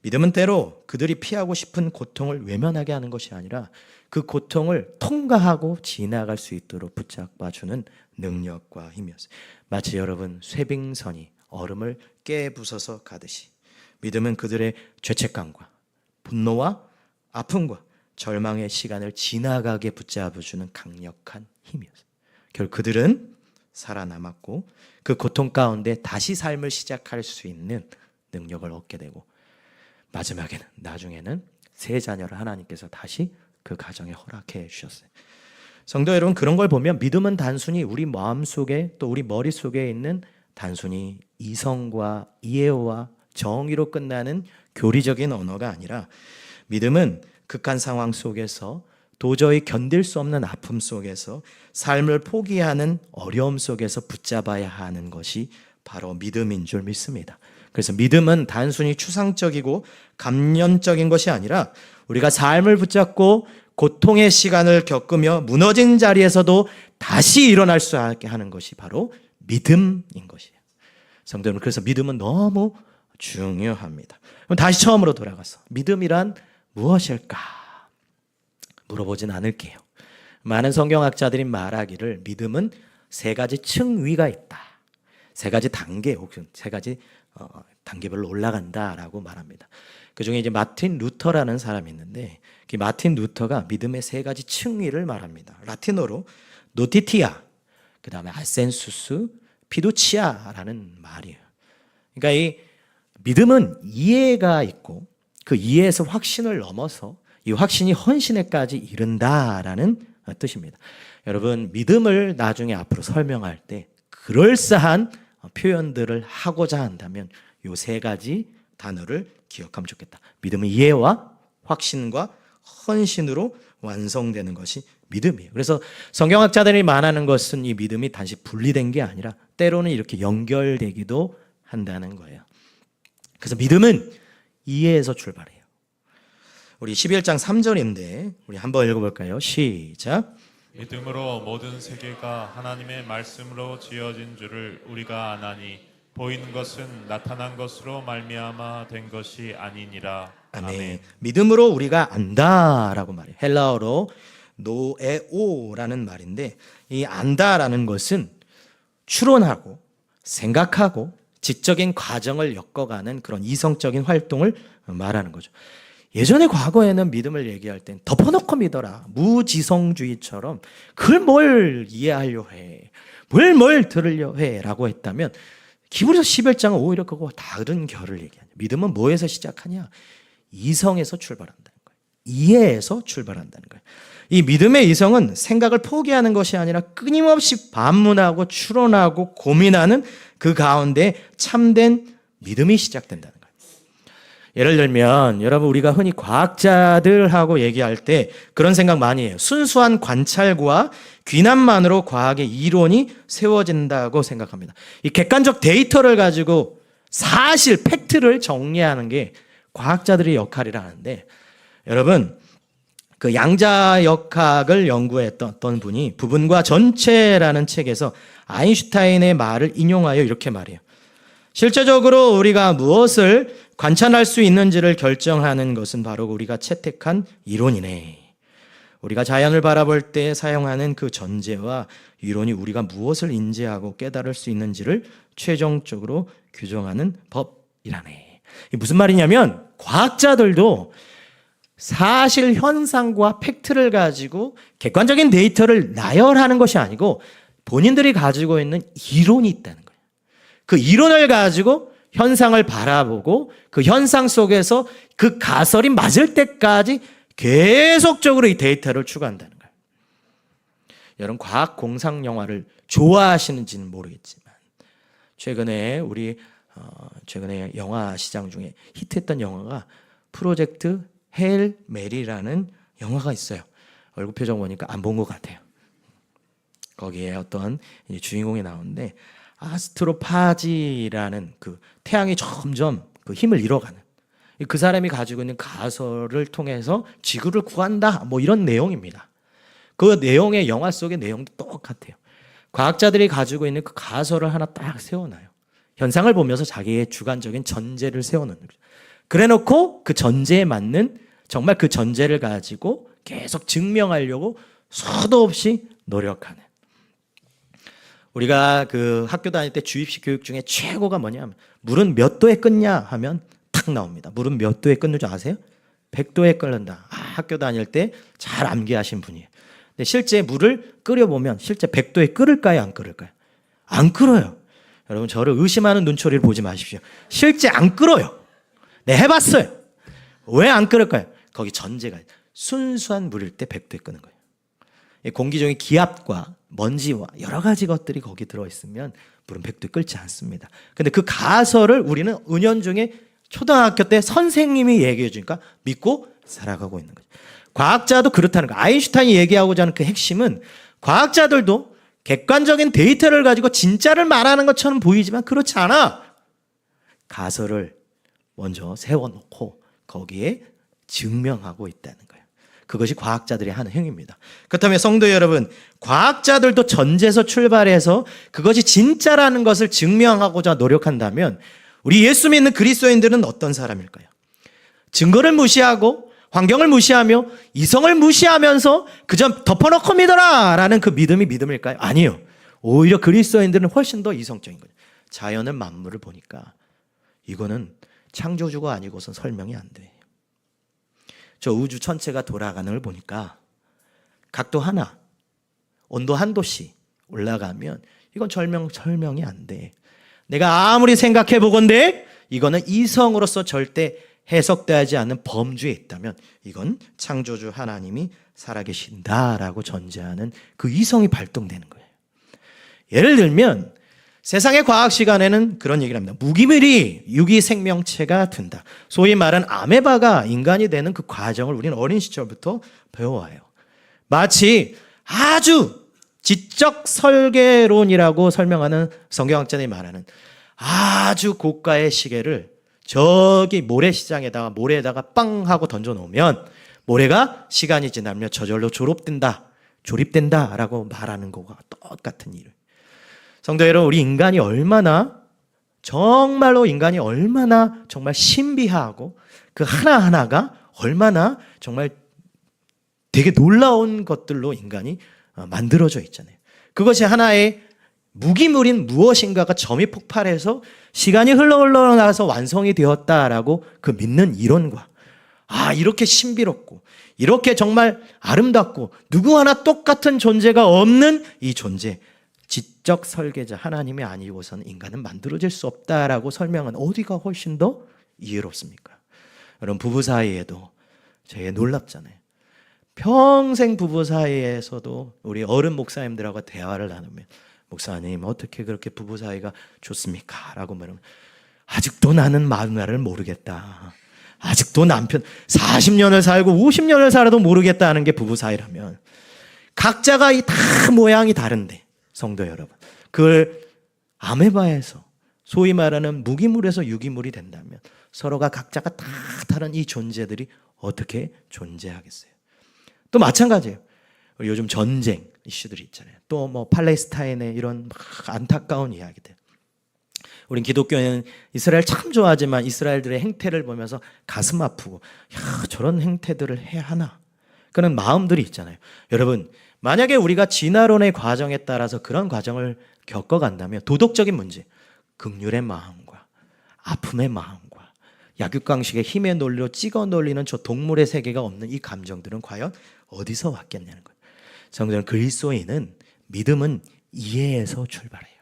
믿음은 때로 그들이 피하고 싶은 고통을 외면하게 하는 것이 아니라 그 고통을 통과하고 지나갈 수 있도록 붙잡아주는 능력과 힘이었어요. 마치 여러분 쇠빙선이 얼음을 깨부숴서 가듯이 믿음은 그들의 죄책감과 분노와 아픔과 절망의 시간을 지나가게 붙잡아주는 강력한 힘이었어요. 결국 그들은 살아남았고 그 고통 가운데 다시 삶을 시작할 수 있는 능력을 얻게 되고 마지막에는 나중에는 세 자녀를 하나님께서 다시 그 가정에 허락해 주셨어요. 성도 여러분, 그런 걸 보면 믿음은 단순히 우리 마음속에 또 우리 머릿속에 있는 단순히 이성과 이해와 정의로 끝나는 교리적인 언어가 아니라 믿음은 극한 상황 속에서 도저히 견딜 수 없는 아픔 속에서 삶을 포기하는 어려움 속에서 붙잡아야 하는 것이 바로 믿음인 줄 믿습니다. 그래서 믿음은 단순히 추상적이고 감염적인 것이 아니라 우리가 삶을 붙잡고 고통의 시간을 겪으며 무너진 자리에서도 다시 일어날 수 있게 하는 것이 바로 믿음인 것이에요. 성도 여러분, 그래서 믿음은 너무 중요합니다. 그럼 다시 처음으로 돌아가서 믿음이란 무엇일까 물어보진 않을게요. 많은 성경학자들이 말하기를 믿음은 세 가지 층위가 있다. 세 가지 단계 혹은 세 가지 단계별로 올라간다라고 말합니다. 그 중에 이제 마틴 루터라는 사람이 있는데 그 마틴 루터가 믿음의 세 가지 층위를 말합니다. 라틴어로 노티티아, 그 다음에 아센수스, 피두치아라는 말이에요. 그러니까 이 믿음은 이해가 있고 그 이해에서 확신을 넘어서 이 확신이 헌신에까지 이른다라는 뜻입니다. 여러분, 믿음을 나중에 앞으로 설명할 때 그럴싸한 표현들을 하고자 한다면 이 세 가지 단어를 기억하면 좋겠다. 믿음은 이해와 확신과 헌신으로 완성되는 것이 믿음이에요. 그래서 성경학자들이 말하는 것은 이 믿음이 단지 분리된 게 아니라 때로는 이렇게 연결되기도 한다는 거예요. 그래서 믿음은 이해에서 출발해요. 우리 11장 3절인데 우리 한번 읽어볼까요? 시작. 믿음으로 모든 세계가 하나님의 말씀으로 지어진 줄을 우리가 아나니 보이는 것은 나타난 것으로 말미암아 된 것이 아니니라. 아멘. 믿음으로 우리가 안다라고 말해요. 헬라어로 노에오라는 말인데 이 안다라는 것은 추론하고 생각하고 지적인 과정을 엮어가는 그런 이성적인 활동을 말하는 거죠. 예전에 과거에는 믿음을 얘기할 땐 덮어놓고 믿어라, 무지성주의처럼 그걸 뭘 이해하려 해, 뭘 들으려 해라고 했다면 히브리서 11장은 오히려 그거 다른 결을 얘기하냐. 믿음은 뭐에서 시작하냐? 이성에서 출발한다는 거예요. 이해에서 출발한다는 거예요. 이 믿음의 이성은 생각을 포기하는 것이 아니라 끊임없이 반문하고 추론하고 고민하는 그 가운데 참된 믿음이 시작된다는 거예요. 예를 들면 여러분, 우리가 흔히 과학자들하고 얘기할 때 그런 생각 많이 해요. 순수한 관찰과 귀남만으로 과학의 이론이 세워진다고 생각합니다. 이 객관적 데이터를 가지고 사실 팩트를 정리하는 게 과학자들의 역할이라 하는데, 여러분, 그 양자역학을 연구했던 어떤 분이 부분과 전체라는 책에서 아인슈타인의 말을 인용하여 이렇게 말해요. 실제적으로 우리가 무엇을 관찰할 수 있는지를 결정하는 것은 바로 우리가 채택한 이론이네. 우리가 자연을 바라볼 때 사용하는 그 전제와 이론이 우리가 무엇을 인지하고 깨달을 수 있는지를 최종적으로 규정하는 법이라네. 이게 무슨 말이냐면, 과학자들도 사실 현상과 팩트를 가지고 객관적인 데이터를 나열하는 것이 아니고 본인들이 가지고 있는 이론이 있다는 거예요. 그 이론을 가지고 현상을 바라보고 그 현상 속에서 그 가설이 맞을 때까지 계속적으로 이 데이터를 추구한다는 거예요. 여러분, 과학 공상 영화를 좋아하시는지는 모르겠지만 최근에 영화 시장 중에 히트했던 영화가 프로젝트 헬 메리라는 영화가 있어요. 얼굴 표정 보니까 안 본 것 같아요. 거기에 어떤 주인공이 나오는데 아스트로파지라는 그 태양이 점점 그 힘을 잃어가는 그 사람이 가지고 있는 가설을 통해서 지구를 구한다, 뭐 이런 내용입니다. 그 내용의 영화 속의 내용도 똑같아요. 과학자들이 가지고 있는 그 가설을 하나 딱 세워놔요. 현상을 보면서 자기의 주관적인 전제를 세워놓는 거죠. 그래놓고 그 전제에 맞는, 정말 그 전제를 가지고 계속 증명하려고 수도 없이 노력하는. 우리가 그 학교 다닐 때 주입식 교육 중에 최고가 뭐냐면, 물은 몇 도에 끓냐 하면 탁 나옵니다. 물은 몇 도에 끓는 줄 아세요? 100도에 끓는다. 학교 다닐 때 잘 암기하신 분이에요. 근데 실제 물을 끓여보면 실제 100도에 끓을까요? 안 끓을까요? 안 끓어요. 여러분, 저를 의심하는 눈초리를 보지 마십시오. 실제 안 끓어요. 네, 해봤어요. 왜 안 끓을까요? 거기 전제가 순수한 물일 때 100도에 끄는 거예요. 공기 중에 기압과 먼지와 여러 가지 것들이 거기 들어있으면 물은 100도에 끓지 않습니다. 근데 그 가설을 우리는 은연중에 초등학교 때 선생님이 얘기해 주니까 믿고 살아가고 있는 거죠. 과학자도 그렇다는 거예요. 아인슈타인이 얘기하고자 하는 그 핵심은, 과학자들도 객관적인 데이터를 가지고 진짜를 말하는 것처럼 보이지만 그렇지 않아. 가설을 먼저 세워놓고 거기에 증명하고 있다는 거예요. 그것이 과학자들이 하는 행위입니다. 그렇다면 성도 여러분, 과학자들도 전제에서 출발해서 그것이 진짜라는 것을 증명하고자 노력한다면 우리 예수 믿는 그리스도인들은 어떤 사람일까요? 증거를 무시하고 환경을 무시하며 이성을 무시하면서 그저 덮어놓고 믿어라 라는 그 믿음이 믿음일까요? 아니요. 오히려 그리스도인들은 훨씬 더 이성적인 거예요. 자연의 만물을 보니까 이거는 창조주가 아니고선 설명이 안 돼. 저 우주 전체가 돌아가는 걸 보니까 각도 하나, 온도 한 도씩 올라가면 이건 설명이 안 돼. 내가 아무리 생각해 보건대 이거는 이성으로서 절대 해석되지 않는 범주에 있다면 이건 창조주 하나님이 살아계신다라고 전제하는 그 이성이 발동되는 거예요. 예를 들면 세상의 과학 시간에는 그런 얘기를 합니다. 무기물이 유기 생명체가 된다. 소위 말하는 아메바가 인간이 되는 그 과정을 우리는 어린 시절부터 배워와요. 마치 아주 지적 설계론이라고 설명하는 성경학자들이 말하는 아주 고가의 시계를 저기 모래시장에다가 모래에다가 빵 하고 던져놓으면 모래가 시간이 지나면 저절로 조립된다라고 말하는 것과 똑같은 일을. 성도 여러분, 우리 인간이 얼마나 정말 신비하고 그 하나하나가 얼마나 정말 되게 놀라운 것들로 인간이 만들어져 있잖아요. 그것이 하나의 무기물인 무엇인가가 점이 폭발해서 시간이 흘러나가서 완성이 되었다라고 그 믿는 이론과 이렇게 신비롭고 이렇게 정말 아름답고 누구 하나 똑같은 존재가 없는 이 존재, 지적 설계자 하나님이 아니고서는 인간은 만들어질 수 없다라고 설명한 어디가 훨씬 더 이해롭습니까? 여러분, 부부 사이에도 되게 놀랍잖아요. 평생 부부 사이에서도 우리 어른 목사님들하고 대화를 나누면 목사님 어떻게 그렇게 부부 사이가 좋습니까? 라고 말하면 아직도 나는 마누라를 모르겠다. 아직도 남편 40년을 살고 50년을 살아도 모르겠다 하는 게 부부 사이라면 각자가 다 모양이 다른데 성도 여러분 그걸 아메바에서 소위 말하는 무기물에서 유기물이 된다면 서로가 각자가 다 다른 이 존재들이 어떻게 존재하겠어요? 또 마찬가지예요. 요즘 전쟁 이슈들이 있잖아요. 또 뭐 팔레스타인의 이런 막 안타까운 이야기들. 우린 기독교는 이스라엘 참 좋아하지만 이스라엘들의 행태를 보면서 가슴 아프고 야 저런 행태들을 해야 하나 그런 마음들이 있잖아요. 여러분 만약에 우리가 진화론의 과정에 따라서 그런 과정을 겪어간다면 도덕적인 문제, 긍휼의 마음과 아픔의 마음과 약육강식의 힘의 논리로 찍어 놀리는 저 동물의 세계가 없는 이 감정들은 과연 어디서 왔겠냐는 거예요. 성도는 그리스도인은 믿음은 이해에서 출발해요.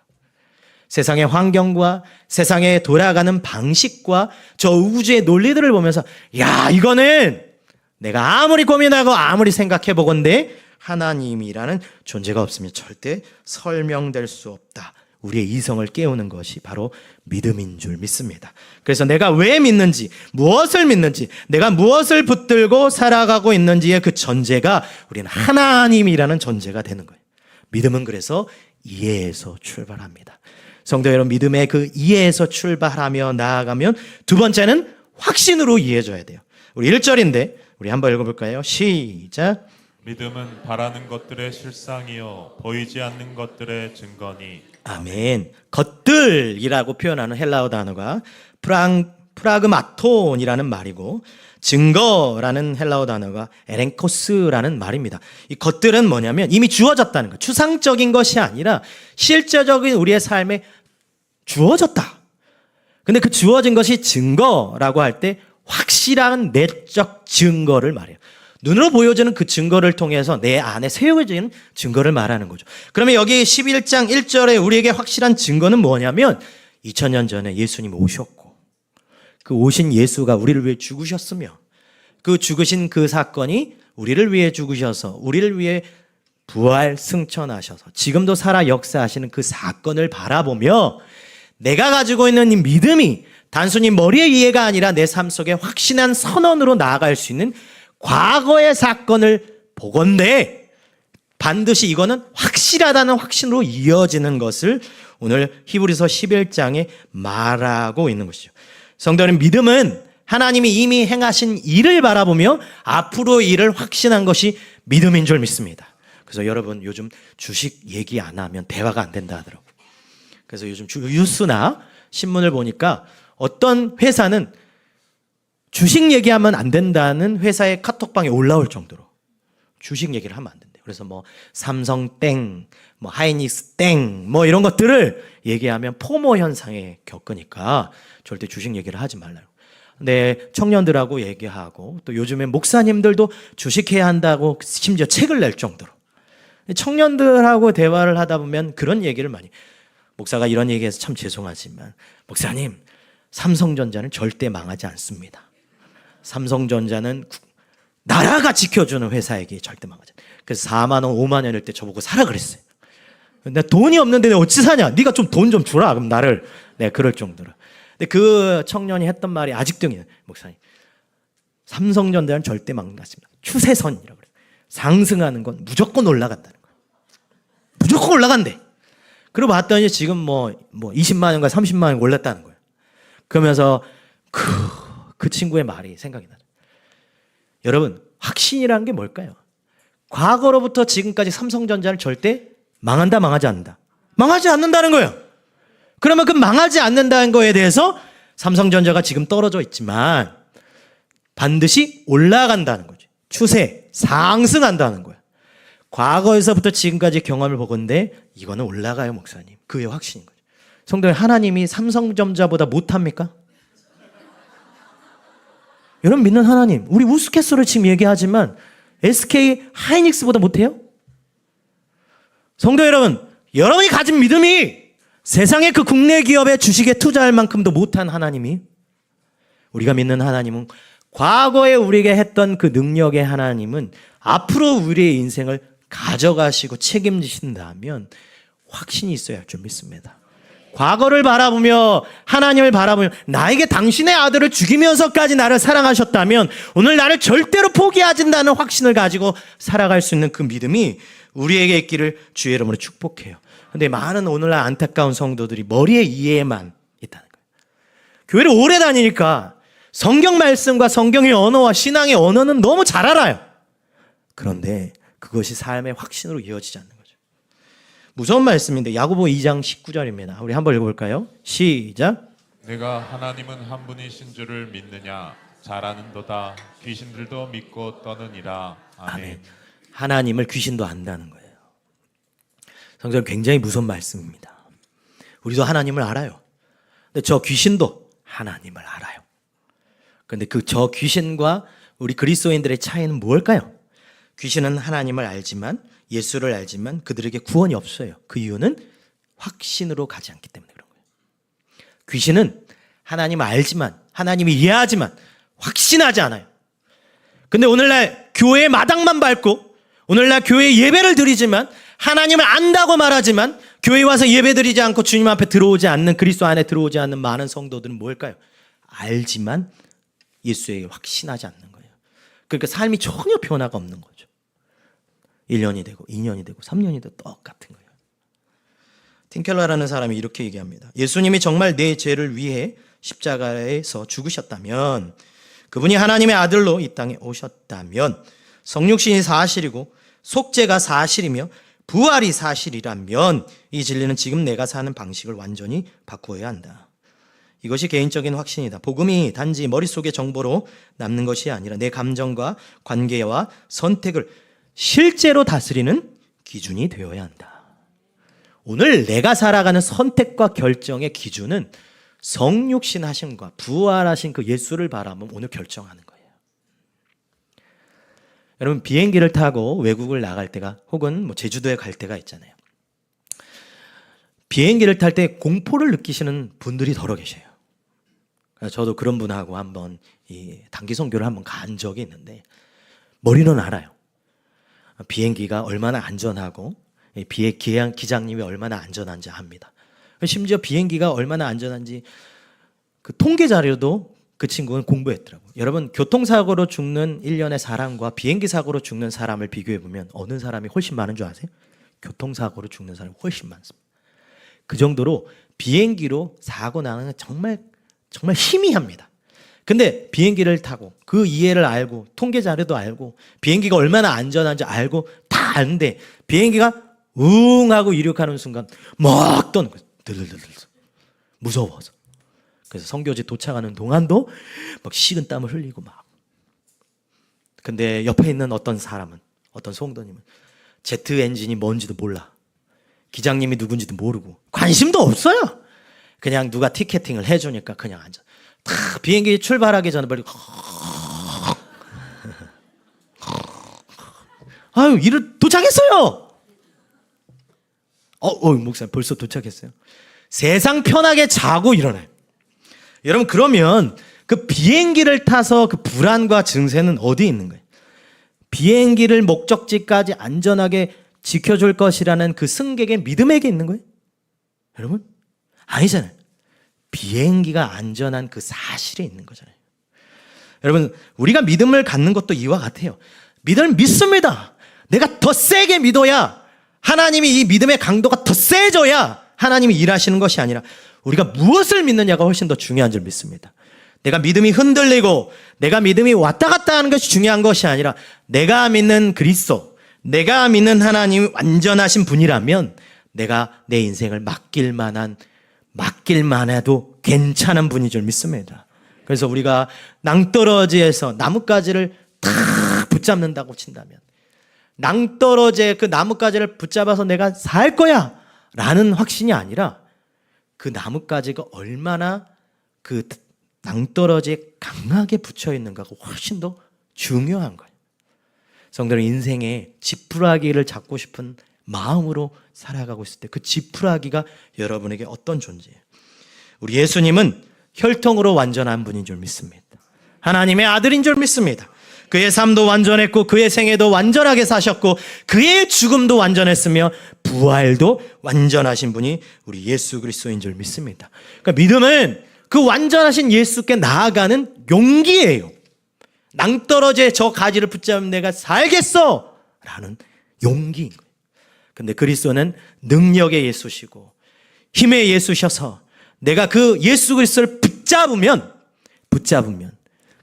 세상의 환경과 세상에 돌아가는 방식과 저 우주의 논리들을 보면서 야 이거는 내가 아무리 고민하고 아무리 생각해 보건대 하나님이라는 존재가 없으면 절대 설명될 수 없다. 우리의 이성을 깨우는 것이 바로 믿음인 줄 믿습니다. 그래서 내가 왜 믿는지, 무엇을 믿는지, 내가 무엇을 붙들고 살아가고 있는지의 그 전제가 우리는 하나님이라는 전제가 되는 거예요. 믿음은 그래서 이해에서 출발합니다. 성도 여러분, 믿음의 그 이해에서 출발하며 나아가면 두 번째는 확신으로 이해해줘야 돼요. 우리 1절인데 우리 한번 읽어볼까요? 시작. 믿음은 바라는 것들의 실상이요 보이지 않는 것들의 증거니. 아멘. 것들이라고 표현하는 헬라어 단어가 프라그마톤이라는 말이고 증거라는 헬라어 단어가 에렌코스라는 말입니다. 이 것들은 뭐냐면 이미 주어졌다는 거. 추상적인 것이 아니라 실제적인 우리의 삶에 주어졌다. 근데 그 주어진 것이 증거라고 할 때 확실한 내적 증거를 말해요. 눈으로 보여지는 그 증거를 통해서 내 안에 세워지는 증거를 말하는 거죠. 그러면 여기 11장 1절에 우리에게 확실한 증거는 뭐냐면 2000년 전에 예수님 오셨고 그 오신 예수가 우리를 위해 죽으셨으며 그 죽으신 그 사건이 우리를 위해 죽으셔서 우리를 위해 부활 승천하셔서 지금도 살아 역사하시는 그 사건을 바라보며 내가 가지고 있는 이 믿음이 단순히 머리의 이해가 아니라 내 삶 속에 확신한 선언으로 나아갈 수 있는 과거의 사건을 보건대 반드시 이거는 확실하다는 확신으로 이어지는 것을 오늘 히브리서 11장에 말하고 있는 것이죠. 성도는 믿음은 하나님이 이미 행하신 일을 바라보며 앞으로 일을 확신한 것이 믿음인 줄 믿습니다. 그래서 여러분 요즘 주식 얘기 안 하면 대화가 안 된다 하더라고요. 그래서 요즘 뉴스나 신문을 보니까 어떤 회사는 주식 얘기하면 안 된다는 회사의 카톡방에 올라올 정도로 주식 얘기를 하면 안 된대요. 그래서 뭐 삼성 땡, 뭐 하이닉스 땡, 뭐 이런 것들을 얘기하면 포모 현상에 겪으니까 절대 주식 얘기를 하지 말라고. 네, 청년들하고 얘기하고 또 요즘에 목사님들도 주식해야 한다고 심지어 책을 낼 정도로 청년들하고 대화를 하다 보면 그런 얘기를 많이 목사가 이런 얘기해서 참 죄송하지만 목사님 삼성전자는 절대 망하지 않습니다. 삼성전자는 나라가 지켜주는 회사에게 절대 망하지 않아요. 그래서 4만 원, 5만 원일 때 저보고 사라 그랬어요. 나 돈이 없는데 내가 어찌 사냐? 네가 좀 돈 좀 주라. 그럼 나를 그럴 정도로. 근데 그 청년이 했던 말이 아직도 있는 목사님. 삼성전자는 절대 망하지 않습니다. 추세선이라고 그래요. 상승하는 건 무조건 올라간다는 거예요. 무조건 올라간대. 그러고 봤더니 지금 뭐 20만 원과 30만 원 올랐다는 거예요. 그러면서 그 친구의 말이 생각이 나요. 여러분, 확신이라는 게 뭘까요? 과거로부터 지금까지 삼성전자는 절대 망한다, 망하지 않는다. 망하지 않는다는 거예요. 그러면 그 망하지 않는다는 거에 대해서 삼성전자가 지금 떨어져 있지만 반드시 올라간다는 거죠. 추세, 상승한다는 거예요. 과거에서부터 지금까지 경험을 보건데 이거는 올라가요, 목사님. 그게 확신인 거죠. 성도님, 하나님이 삼성전자보다 못합니까? 여러분 믿는 하나님, 우리 우스갯소리를 지금 얘기하지만 SK 하이닉스보다 못해요? 성도 여러분, 여러분이 가진 믿음이 세상의 그 국내 기업의 주식에 투자할 만큼도 못한 하나님이 우리가 믿는 하나님은 과거에 우리에게 했던 그 능력의 하나님은 앞으로 우리의 인생을 가져가시고 책임지신다면 확신이 있어야 할 줄 믿습니다. 과거를 바라보며 하나님을 바라보며 나에게 당신의 아들을 죽이면서까지 나를 사랑하셨다면 오늘 나를 절대로 포기하진다는 확신을 가지고 살아갈 수 있는 그 믿음이 우리에게 있기를 주의 이름으로 축복해요. 근데 많은 오늘날 안타까운 성도들이 머리에 이해만 있다는 거예요. 교회를 오래 다니니까 성경 말씀과 성경의 언어와 신앙의 언어는 너무 잘 알아요. 그런데 그것이 삶의 확신으로 이어지지 않는 거죠. 무서운 말씀인데 야고보 2장 19절입니다. 우리 한번 읽어볼까요? 시작. 내가 하나님은 한 분이신 줄을 믿느냐? 잘 아는도다. 귀신들도 믿고 떠느니라. 아멘. 하나님을 귀신도 안다는 거예요. 성경 굉장히 무서운 말씀입니다. 우리도 하나님을 알아요. 근데 저 귀신도 하나님을 알아요. 그런데 그 저 귀신과 우리 그리스도인들의 차이는 무엇일까요? 귀신은 하나님을 알지만 예수를 알지만 그들에게 구원이 없어요. 그 이유는 확신으로 가지 않기 때문에 그런 거예요. 귀신은 하나님을 알지만 하나님을 이해하지만 확신하지 않아요. 근데 오늘날 교회의 마당만 밟고 오늘날 교회에 예배를 드리지만 하나님을 안다고 말하지만 교회에 와서 예배 드리지 않고 주님 앞에 들어오지 않는 그리스도 안에 들어오지 않는 많은 성도들은 뭘까요? 알지만 예수에게 확신하지 않는 거예요. 그러니까 삶이 전혀 변화가 없는 거죠. 1년이 되고 2년이 되고 3년이 되고 똑같은 거예요. 팀켈러라는 사람이 이렇게 얘기합니다. 예수님이 정말 내 죄를 위해 십자가에서 죽으셨다면 그분이 하나님의 아들로 이 땅에 오셨다면 성육신이 사실이고 속죄가 사실이며 부활이 사실이라면 이 진리는 지금 내가 사는 방식을 완전히 바꾸어야 한다. 이것이 개인적인 확신이다. 복음이 단지 머릿속의 정보로 남는 것이 아니라 내 감정과 관계와 선택을 실제로 다스리는 기준이 되어야 한다. 오늘 내가 살아가는 선택과 결정의 기준은 성육신 하심과 부활하신 그 예수를 바라보면 오늘 결정하는 거예요. 여러분 비행기를 타고 외국을 나갈 때가 혹은 뭐 제주도에 갈 때가 있잖아요. 비행기를 탈 때 공포를 느끼시는 분들이 더러 계셔요. 저도 그런 분하고 한번 이 단기 선교를 한번 간 적이 있는데 머리는 알아요. 비행기가 얼마나 안전하고 기장님이 얼마나 안전한지 압니다. 심지어 비행기가 얼마나 안전한지 그 통계 자료도 그 친구는 공부했더라고요. 여러분 교통사고로 죽는 1년의 사람과 비행기 사고로 죽는 사람을 비교해보면 어느 사람이 훨씬 많은 줄 아세요? 교통사고로 죽는 사람이 훨씬 많습니다. 그 정도로 비행기로 사고 나는 건 정말 희미합니다. 근데 비행기를 타고 그 이해를 알고 통계 자료도 알고 비행기가 얼마나 안전한지 알고 다 아는데 비행기가 웅 하고 이륙하는 순간 막 떠는 거예요. 들들들들 무서워서. 그래서 선교지 도착하는 동안도 막 식은 땀을 흘리고 막. 근데 옆에 있는 어떤 사람은 어떤 성도님은 제트 엔진이 뭔지도 몰라. 기장님이 누군지도 모르고 관심도 없어요. 그냥 누가 티켓팅을 해주니까 그냥 앉아. 탁 비행기 출발하기 전에 빨리 아유 이를 도착했어요. 목사님 벌써 도착했어요. 세상 편하게 자고 일어나요. 여러분 그러면 그 비행기를 타서 그 불안과 증세는 어디에 있는 거예요? 비행기를 목적지까지 안전하게 지켜줄 것이라는 그 승객의 믿음에게 있는 거예요? 여러분? 아니잖아요. 비행기가 안전한 그 사실에 있는 거잖아요. 여러분 우리가 믿음을 갖는 것도 이와 같아요. 믿음을 믿습니다. 내가 더 세게 믿어야 하나님이 이 믿음의 강도가 더 세져야 하나님이 일하시는 것이 아니라 우리가 무엇을 믿느냐가 훨씬 더 중요한 줄 믿습니다. 내가 믿음이 흔들리고 내가 믿음이 왔다 갔다 하는 것이 중요한 것이 아니라 내가 믿는 그리스도, 내가 믿는 하나님이 완전하신 분이라면 내가 내 인생을 맡길만 해도 괜찮은 분인 줄 믿습니다. 그래서 우리가 낭떠러지에서 나뭇가지를 탁 붙잡는다고 친다면 낭떠러지의 그 나뭇가지를 붙잡아서 내가 살 거야 라는 확신이 아니라 그 나뭇가지가 얼마나 그 낭떠러지에 강하게 붙여 있는가가 훨씬 더 중요한 거예요. 성도는 인생에 지푸라기를 잡고 싶은 마음으로 살아가고 있을 때 그 지푸라기가 여러분에게 어떤 존재예요? 우리 예수님은 혈통으로 완전한 분인 줄 믿습니다. 하나님의 아들인 줄 믿습니다. 그의 삶도 완전했고 그의 생애도 완전하게 사셨고 그의 죽음도 완전했으며 부활도 완전하신 분이 우리 예수 그리스도인 줄 믿습니다. 그러니까 믿음은 그 완전하신 예수께 나아가는 용기예요. 낭떠러지의 저 가지를 붙잡으면 내가 살겠어 라는 용기인 거예요. 근데 그리스도는 능력의 예수시고 힘의 예수셔서 내가 그 예수 그리스도를 붙잡으면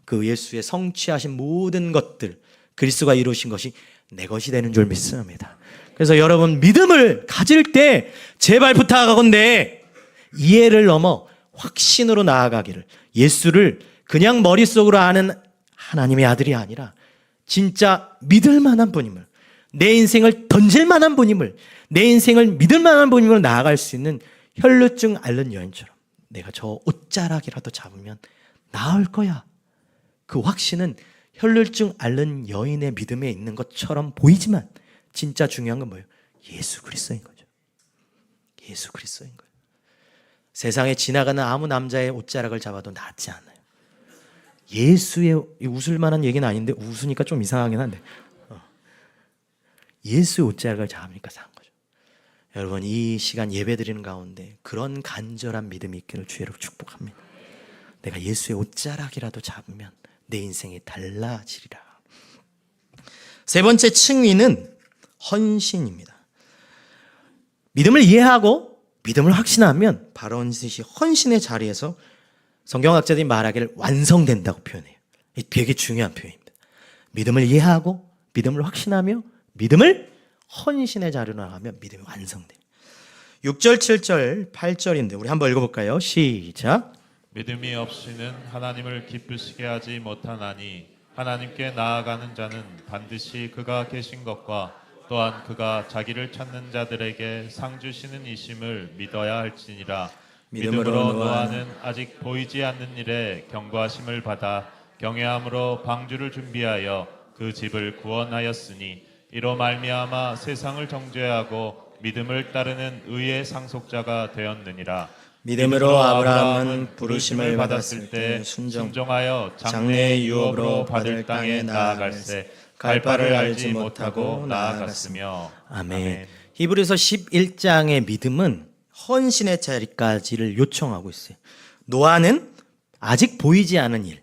그 예수의 성취하신 모든 것들, 그리스도가 이루신 것이 내 것이 되는 줄 믿습니다. 그래서 여러분 믿음을 가질 때 제발 부탁하건대 이해를 넘어 확신으로 나아가기를, 예수를 그냥 머릿속으로 아는 하나님의 아들이 아니라 진짜 믿을 만한 분임을, 내 인생을 던질 만한 분임을, 내 인생을 믿을 만한 분임으로 나아갈 수 있는 혈루증 앓는 여인처럼 내가 저 옷자락이라도 잡으면 나을 거야. 그 확신은 혈루증 앓는 여인의 믿음에 있는 것처럼 보이지만 진짜 중요한 건 뭐예요? 예수 그리스도인 거죠. 예수 그리스도인 거예요. 세상에 지나가는 아무 남자의 옷자락을 잡아도 낫지 않아요. 예수의, 웃을 만한 얘기는 아닌데 웃으니까 좀 이상하긴 한데 예수의 옷자락을 잡으니까 산 거죠. 여러분 이 시간 예배드리는 가운데 그런 간절한 믿음이 있기를 주의로 축복합니다. 내가 예수의 옷자락이라도 잡으면 내 인생이 달라지리라. 세 번째 층위는 헌신입니다. 믿음을 이해하고 믿음을 확신하면 바로 헌신의 자리에서 성경학자들이 말하기를 완성된다고 표현해요. 이 되게 중요한 표현입니다. 믿음을 이해하고 믿음을 확신하며 믿음을 헌신의 자리로 나가면 믿음이 완성돼요. 6절, 7절, 8절인데 우리 한번 읽어볼까요? 시작. 믿음이 없이는 하나님을 기쁘시게 하지 못하나니 하나님께 나아가는 자는 반드시 그가 계신 것과 또한 그가 자기를 찾는 자들에게 상 주시는 이심을 믿어야 할지니라. 믿음으로 노아는 아직 보이지 않는 일에 경고하심을 받아 경외함으로 방주를 준비하여 그 집을 구원하였으니 이로 말미암아 세상을 정죄하고 믿음을 따르는 의의 상속자가 되었느니라. 믿음으로 아브라함은 부르심을 받았을 때 순종하여 장래의 유업으로 받을 땅에 나아갈새 갈 바를 알지 못하고 나아갔으며. 아멘. 히브리서 11장의 믿음은 헌신의 자리까지를 요청하고 있어요. 노아는 아직 보이지 않은 일,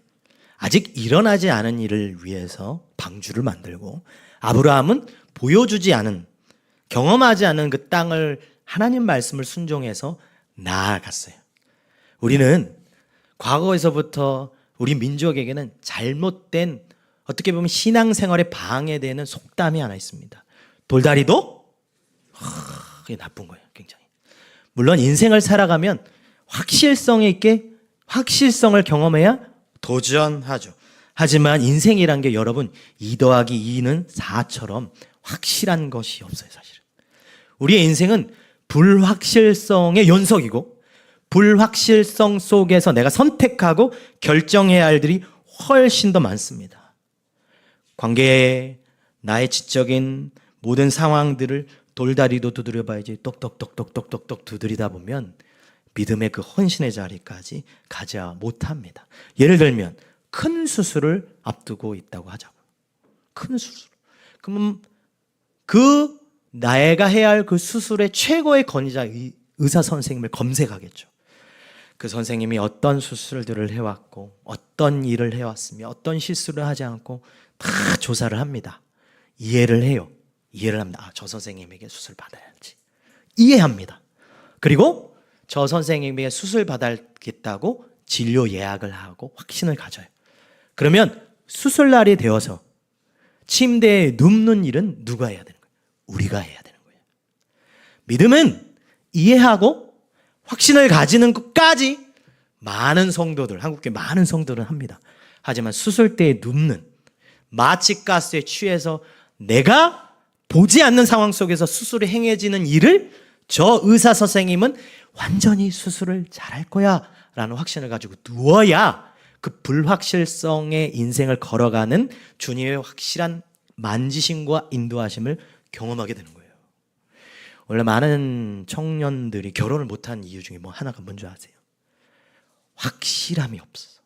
아직 일어나지 않은 일을 위해서 방주를 만들고 아브라함은 보여주지 않은, 경험하지 않은 그 땅을 하나님 말씀을 순종해서 나아갔어요. 우리는 과거에서부터 우리 민족에게는 잘못된, 어떻게 보면 신앙생활에 방해되는 속담이 하나 있습니다. 돌다리도 그게 나쁜 거예요. 굉장히. 물론 인생을 살아가면 확실성에 있게 확실성을 경험해야 도전하죠. 하지만 인생이란 게 여러분 2 더하기 2는 4처럼 확실한 것이 없어요. 사실은 우리의 인생은 불확실성의 연속이고 불확실성 속에서 내가 선택하고 결정해야 할 일이 훨씬 더 많습니다. 관계에 나의 지적인 모든 상황들을 돌다리도 두드려봐야지 똑똑똑똑똑똑 두드리다 보면 믿음의 그 헌신의 자리까지 가지 못합니다. 예를 들면 큰 수술을 앞두고 있다고 하자고요. 큰 수술. 그러면 그 내가 해야 할 그 수술의 최고의 권위자 의사 선생님을 검색하겠죠. 그 선생님이 어떤 수술들을 해왔고 어떤 일을 해왔으며 어떤 실수를 하지 않고 다 조사를 합니다. 이해를 해요. 이해를 합니다. 아, 저 선생님에게 수술 받아야지. 이해합니다. 그리고 저 선생님에게 수술 받아야겠다고 진료 예약을 하고 확신을 가져요. 그러면 수술날이 되어서 침대에 눕는 일은 누가 해야 되는 거예요? 우리가 해야 되는 거예요. 믿음은 이해하고 확신을 가지는 것까지 많은 성도들, 한국교회 많은 성도들은 합니다. 하지만 수술대에 눕는, 마취가스에 취해서 내가 보지 않는 상황 속에서 수술이 행해지는 일을 저 의사 선생님은 완전히 수술을 잘할 거야 라는 확신을 가지고 누워야 그 불확실성의 인생을 걸어가는 주님의 확실한 만지심과 인도하심을 경험하게 되는 거예요. 원래 많은 청년들이 결혼을 못한 이유 중에 뭐 하나가 뭔지 아세요? 확실함이 없어서.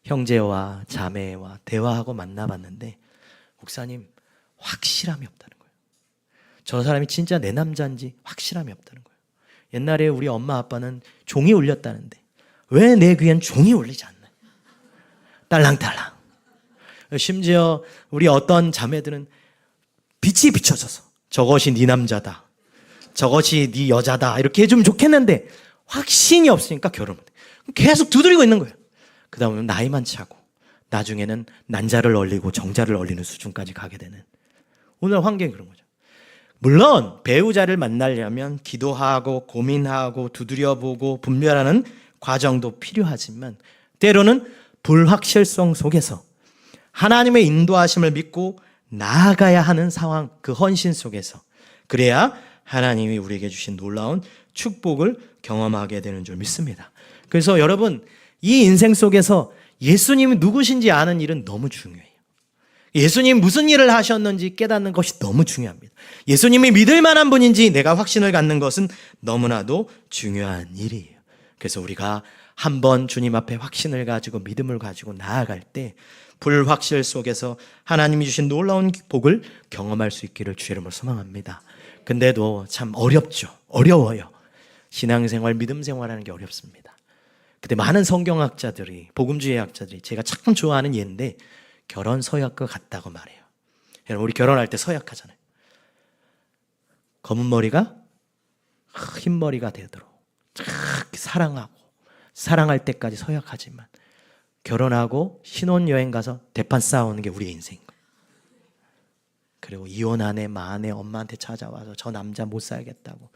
형제와 자매와 대화하고 만나봤는데 목사님 확실함이 없다는 거예요. 저 사람이 진짜 내 남자인지 확실함이 없다는 거예요. 옛날에 우리 엄마 아빠는 종이 울렸다는데 왜 내 귀엔 종이 울리지 않나? 딸랑딸랑. 심지어 우리 어떤 자매들은 빛이 비춰져서 저것이 네 남자다, 저것이 네 여자다 이렇게 해주면 좋겠는데 확신이 없으니까 결혼 못해. 계속 두드리고 있는 거예요. 그 다음에 나이만 차고 나중에는 난자를 얼리고 정자를 얼리는 수준까지 가게 되는 오늘 환경이 그런 거죠. 물론 배우자를 만나려면 기도하고 고민하고 두드려보고 분별하는 과정도 필요하지만 때로는 불확실성 속에서 하나님의 인도하심을 믿고 나아가야 하는 상황, 그 헌신 속에서 그래야 하나님이 우리에게 주신 놀라운 축복을 경험하게 되는 줄 믿습니다. 그래서 여러분 이 인생 속에서 예수님이 누구신지 아는 일은 너무 중요해요. 예수님이 무슨 일을 하셨는지 깨닫는 것이 너무 중요합니다. 예수님이 믿을 만한 분인지 내가 확신을 갖는 것은 너무나도 중요한 일이에요. 그래서 우리가 한번 주님 앞에 확신을 가지고 믿음을 가지고 나아갈 때 불확실 속에서 하나님이 주신 놀라운 복을 경험할 수 있기를 주의 이름으로 소망합니다. 근데도 참 어렵죠. 어려워요. 신앙생활, 믿음생활하는 게 어렵습니다. 근데 많은 성경학자들이, 복음주의 학자들이 제가 참 좋아하는 예인데 결혼 서약과 같다고 말해요. 여러분 우리 결혼할 때 서약하잖아요. 검은 머리가 흰 머리가 되도록 사랑하고 사랑할 때까지 서약하지만 결혼하고 신혼여행 가서 대판 싸우는 게 우리의 인생인 거예요. 그리고 이혼 아내, 마아내 엄마한테 찾아와서 저 남자 못 살겠다고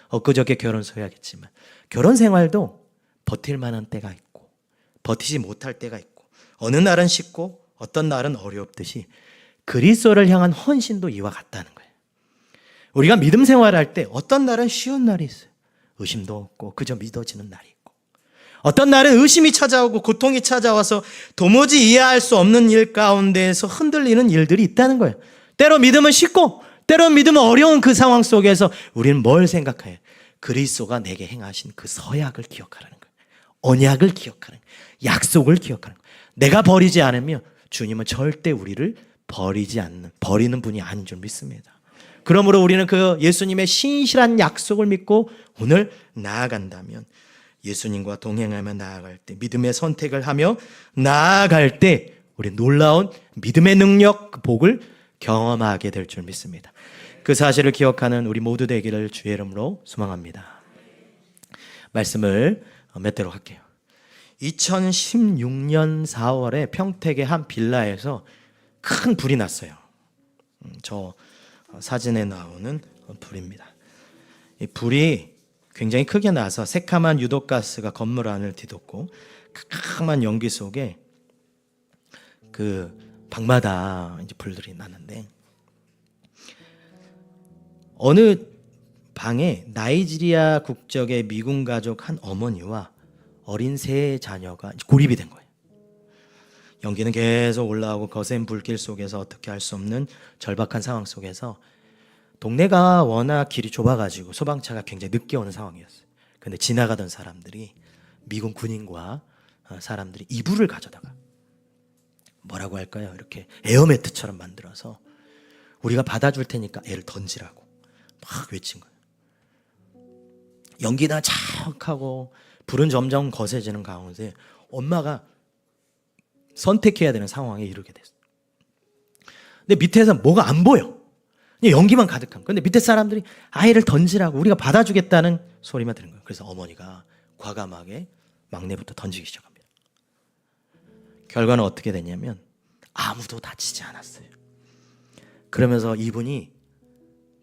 엊그저께 결혼 서약했지만 결혼 생활도 버틸 만한 때가 있고 버티지 못할 때가 있고 어느 날은 쉽고 어떤 날은 어렵듯이 그리스도를 향한 헌신도 이와 같다는 거예요. 우리가 믿음 생활할 때 어떤 날은 쉬운 날이 있어요. 의심도 없고 그저 믿어지는 날이 있고 어떤 날은 의심이 찾아오고 고통이 찾아와서 도무지 이해할 수 없는 일 가운데에서 흔들리는 일들이 있다는 거예요. 때로 믿음은 쉽고 때로 믿음은 어려운 그 상황 속에서 우리는 뭘 생각해요? 그리스도가 내게 행하신 그 서약을 기억하라는 거예요. 언약을 기억하는 거예요. 약속을 기억하는 거예요. 내가 버리지 않으면 주님은 절대 우리를 버리는 분이 아닌 줄 믿습니다. 그러므로 우리는 그 예수님의 신실한 약속을 믿고 오늘 나아간다면 예수님과 동행하며 나아갈 때 믿음의 선택을 하며 나아갈 때 우리 놀라운 믿음의 능력, 그 복을 경험하게 될 줄 믿습니다. 그 사실을 기억하는 우리 모두 되기를 주의 이름으로 소망합니다. 말씀을 맺도록 할게요. 2016년 4월에 평택의 한 빌라에서 큰 불이 났어요. 저 사진에 나오는 불입니다. 이 불이 굉장히 크게 나서 새카만 유독가스가 건물 안을 뒤덮고 캄캄한 연기 속에 그 방마다 이제 불들이 나는데 어느 방에 나이지리아 국적의 미군 가족 한 어머니와 어린 세 자녀가 고립이 된 거예요. 연기는 계속 올라오고 거센 불길 속에서 어떻게 할 수 없는 절박한 상황 속에서 동네가 워낙 길이 좁아가지고 소방차가 굉장히 늦게 오는 상황이었어요. 근데 지나가던 사람들이 미군 군인과 사람들이 이불을 가져다가 뭐라고 할까요? 이렇게 에어매트처럼 만들어서 우리가 받아줄 테니까 애를 던지라고 막 외친 거예요. 연기나 착하고 불은 점점 거세지는 가운데 엄마가 선택해야 되는 상황에 이르게 됐어요. 근데 밑에서 뭐가 안 보여. 연기만 가득한. 근데 밑에 사람들이 아이를 던지라고 우리가 받아주겠다는 소리만 들은 거예요. 그래서 어머니가 과감하게 막내부터 던지기 시작합니다. 결과는 어떻게 됐냐면 아무도 다치지 않았어요. 그러면서 이분이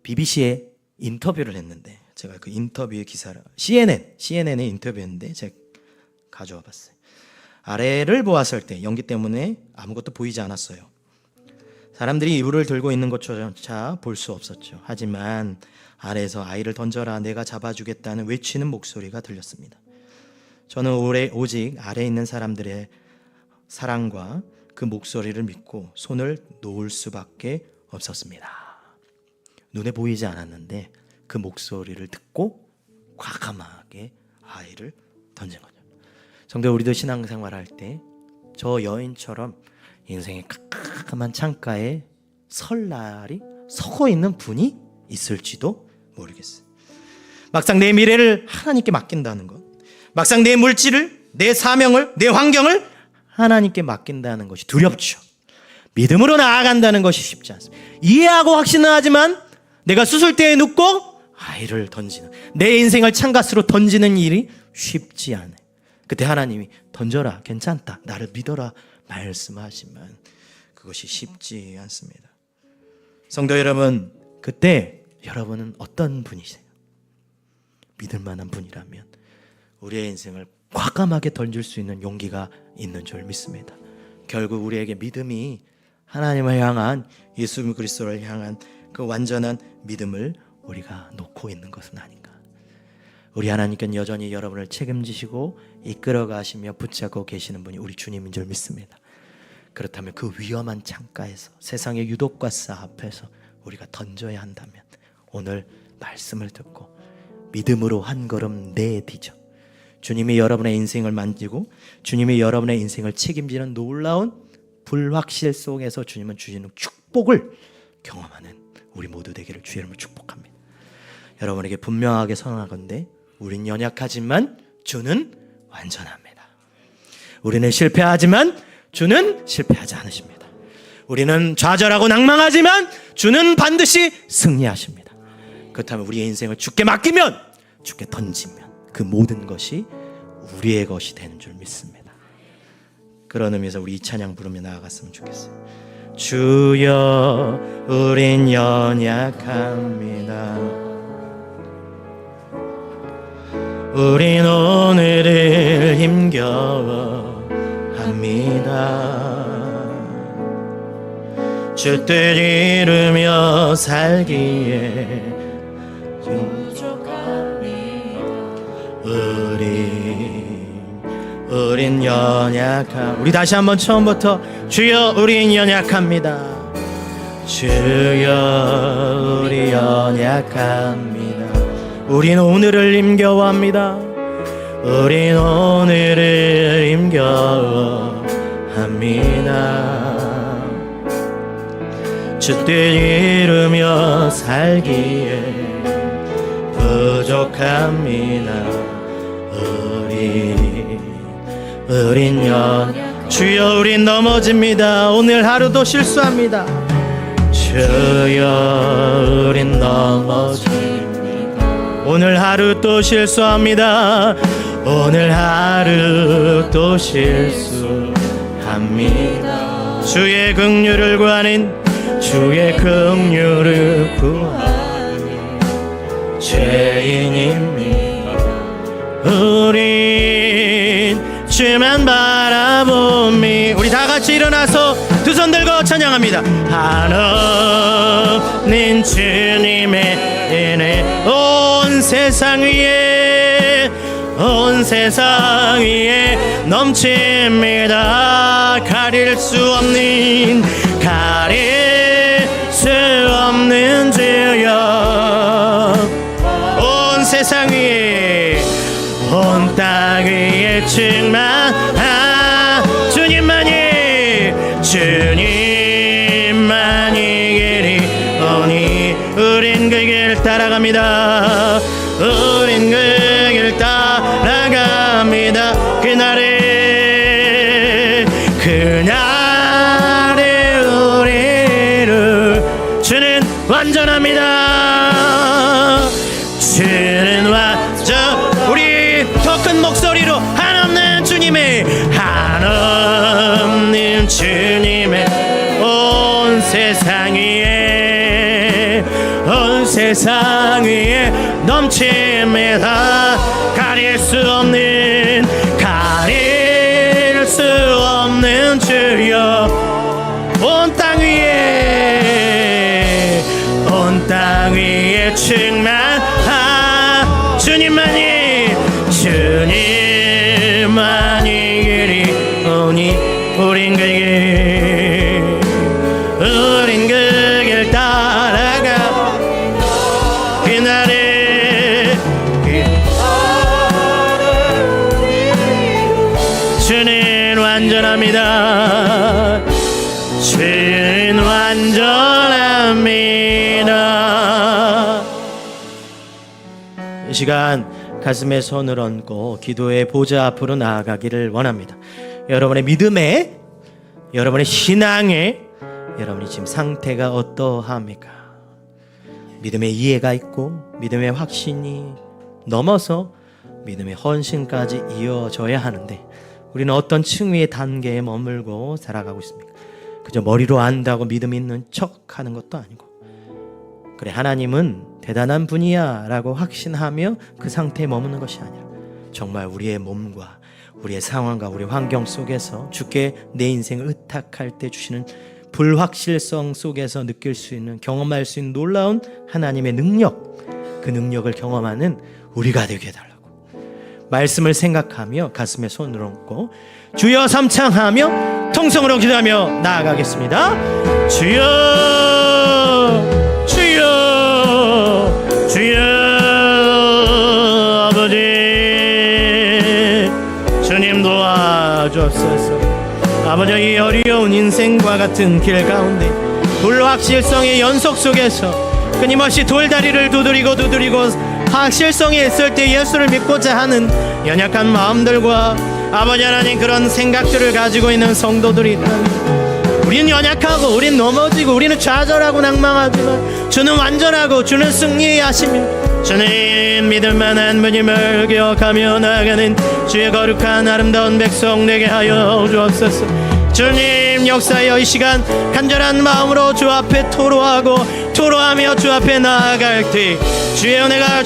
BBC에 인터뷰를 했는데 제가 그 인터뷰의 기사를 CNN에 인터뷰했는데 제가 가져와 봤어요. 아래를 보았을 때 연기 때문에 아무것도 보이지 않았어요. 사람들이 이불을 들고 있는 것조차 볼 수 없었죠. 하지만 아래에서 아이를 던져라 내가 잡아주겠다는 외치는 목소리가 들렸습니다. 저는 오직 아래에 있는 사람들의 사랑과 그 목소리를 믿고 손을 놓을 수밖에 없었습니다. 눈에 보이지 않았는데 그 목소리를 듣고 과감하게 아이를 던진 거죠. 성도 우리도 신앙생활 할 때 저 여인처럼 인생의 깜깜한 창가에 설날이 서고 있는 분이 있을지도 모르겠어요. 막상 내 미래를 하나님께 맡긴다는 것, 막상 내 물질을, 내 사명을, 내 환경을 하나님께 맡긴다는 것이 두렵죠. 믿음으로 나아간다는 것이 쉽지 않습니다. 이해하고 확신은 하지만 내가 수술대에 눕고 아이를 던지는, 내 인생을 창가스로 던지는 일이 쉽지 않아요. 그때 하나님이 던져라, 괜찮다, 나를 믿어라 말씀하시면 그것이 쉽지 않습니다. 성도 여러분, 그때 여러분은 어떤 분이세요? 믿을 만한 분이라면 우리의 인생을 과감하게 던질 수 있는 용기가 있는 줄 믿습니다. 결국 우리에게 믿음이 하나님을 향한, 예수 그리스도를 향한 그 완전한 믿음을 우리가 놓고 있는 것은 아닌가. 우리 하나님께는 여전히 여러분을 책임지시고 이끌어 가시며 붙잡고 계시는 분이 우리 주님인 줄 믿습니다. 그렇다면 그 위험한 창가에서, 세상의 유독과 싸 앞에서 우리가 던져야 한다면 오늘 말씀을 듣고 믿음으로 한 걸음 내디뎌 주님이 여러분의 인생을 만지고 주님이 여러분의 인생을 책임지는 놀라운 불확실 속에서 주님은 주시는 축복을 경험하는 우리 모두 되기를 주의 이름으로 축복합니다. 여러분에게 분명하게 선언하건대 우린 연약하지만 주는 완전합니다. 우리는 실패하지만 주는 실패하지 않으십니다. 우리는 좌절하고 낭망하지만 주는 반드시 승리하십니다. 그렇다면 우리의 인생을 주께 맡기면, 주께 던지면 그 모든 것이 우리의 것이 되는 줄 믿습니다. 그런 의미에서 우리 이 찬양 부르며 나아갔으면 좋겠어요. 주여 우린 연약합니다. 우린 오늘을 힘겨워 합니다. 주 뜻 이루며 살기에 우린 연약함. 우리 다시 한번 처음부터 주여 우린 연약합니다. 주여 우리 연약합니다. 우린 오늘을 힘겨워합니다. 우린 오늘을 힘겨워합니다. 주 뜻 이루며 살기에 부족합니다. 우린 주여 우린 넘어집니다. 오늘 하루도 실수합니다. 주여 우린 넘어집니다. 오늘 하루 또 실수합니다. 오늘 하루 또 실수합니다. 주의 긍휼을 구하는, 주의 긍휼을 구하는 죄인입니다. 우린 주만 바라보미. 우리 다 같이 일어나서 두 손 들고 찬양합니다. 하나님 주님의 은혜 온 세상 위에, 온 세상 위에 넘칩니다. 가릴 수 없는 주여, 온 세상 위에, 온 땅 위에 충만한 주님만이 길이 오니 우린 그 길 따라갑니다. 우린 그 길 따라갑니다. 그날에 우리를 주는 완전합니다. 주는 완전. 우리 더 큰 목소리로 한없는 주님의 온 세상 위에 넘칩니다. 가릴 수 없는 주여, 온 땅 위에 충만한 주님만이 길이 오니 우린 그 길 따라가. 그날에 주는 완전합니다. 주는 완전합니다. 이 시간 가슴에 손을 얹고 기도의 보좌 앞으로 나아가기를 원합니다. 여러분의 믿음에, 여러분의 신앙에, 여러분이 지금 상태가 어떠합니까? 믿음의 이해가 있고 믿음의 확신이 넘어서 믿음의 헌신까지 이어져야 하는데 우리는 어떤 층위의 단계에 머물고 살아가고 있습니까? 그저 머리로 안다고 믿음 있는 척하는 것도 아니고, 그래 하나님은 대단한 분이야 라고 확신하며 그 상태에 머무는 것이 아니라 정말 우리의 몸과 우리의 상황과 우리 환경 속에서 주께 내 인생을 의탁할 때 주시는 불확실성 속에서 느낄 수 있는, 경험할 수 있는 놀라운 하나님의 능력, 그 능력을 경험하는 우리가 되게 해달라고 말씀을 생각하며 가슴에 손을 얹고 주여 삼창하며 통성으로 기도하며 나아가겠습니다. 주여 주여 주여 아버지 주님 도와주옵소서. 아버지 이 어려운 인생과 같은 길 가운데 불확실성의 연속 속에서 끊임없이 돌다리를 두드리고 확실성이 있을 때 예수를 믿고자 하는 연약한 마음들과 아버지 하나님 그런 생각들을 가지고 있는 성도들이 있다면 우리는 연약하고 우리는 넘어지고 우리는 좌절하고 낭망하지만 주는 완전하고 주는 승리하십니다. 주님 믿을 만한 분임을 기억하며 나아가는 주의 거룩한 아름다운 백성 되게 하여 주옵소서. 주님 역사하여 이 시간 간절한 마음으로 주 앞에 토로하며 주 앞에 나아갈 때 주의 은혜가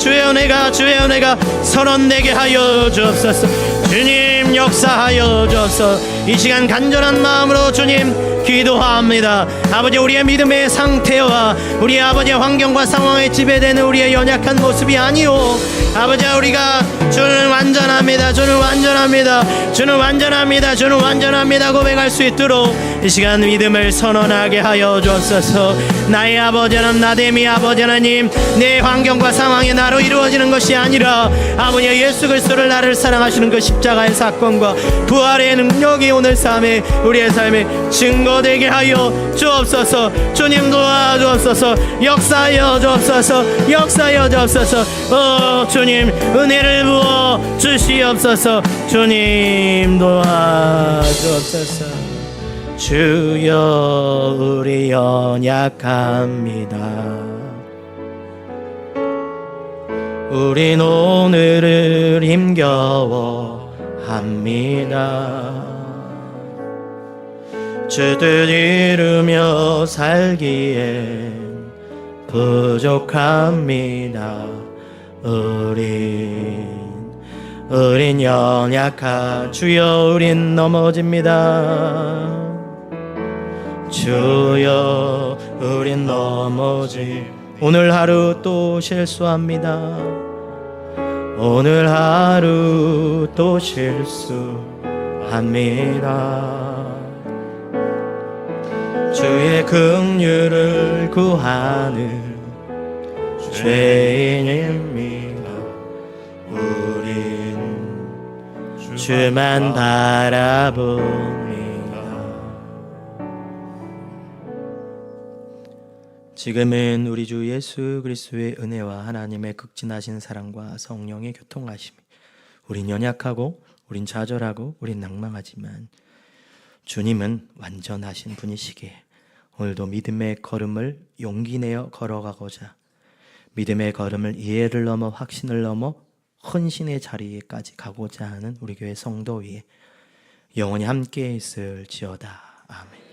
선언되게 하여 주옵소서. 주님 역사하여 주옵소서. 이 시간 간절한 마음으로 주님 기도합니다. 아버지 우리의 믿음의 상태와 우리의 아버지의 환경과 상황에 지배되는 우리의 연약한 모습이 아니오 아버지 우리가 주는 완전합니다 고백할 수 있도록 이 시간 믿음을 선언하게 하여 주옵소서. 나의 아버지 하나님, 나됨이 아버지 하나님, 내 환경과 상황이 나로 이루어지는 것이 아니라 아버지 예수 그리스도를 나를 사랑하시는 그 십자가의 사건과 부활의 능력이 오늘 우리의 삶에 증거되게 하여 주옵소서. 주님 도와주옵소서. 역사하여 주옵소서. 주님 은혜를 부어 주시옵소서. 주님 도와주옵소서. 주여 우리 연약합니다. 우린 오늘을 힘겨워합니다. 주 뜻 이루며 살기엔 부족합니다. 우린 연약하 주여 우린 넘어집니다. 주여 우린 넘어지 오늘 하루 또 실수합니다. 오늘 하루 또 실수합니다. 주의 긍휼을 구하는 죄인입니다. 우린 주만 바라봅니다. 지금은 우리 주 예수 그리스도의 은혜와 하나님의 극진하신 사랑과 성령의 교통하심이 우린 연약하고 우린 좌절하고 우린 낭망하지만 주님은 완전하신 분이시기에 오늘도 믿음의 걸음을 용기 내어 걸어가고자 믿음의 걸음을 이해를 넘어 확신을 넘어 헌신의 자리에까지 가고자 하는 우리 교회 성도 위에 영원히 함께 있을지어다. 아멘.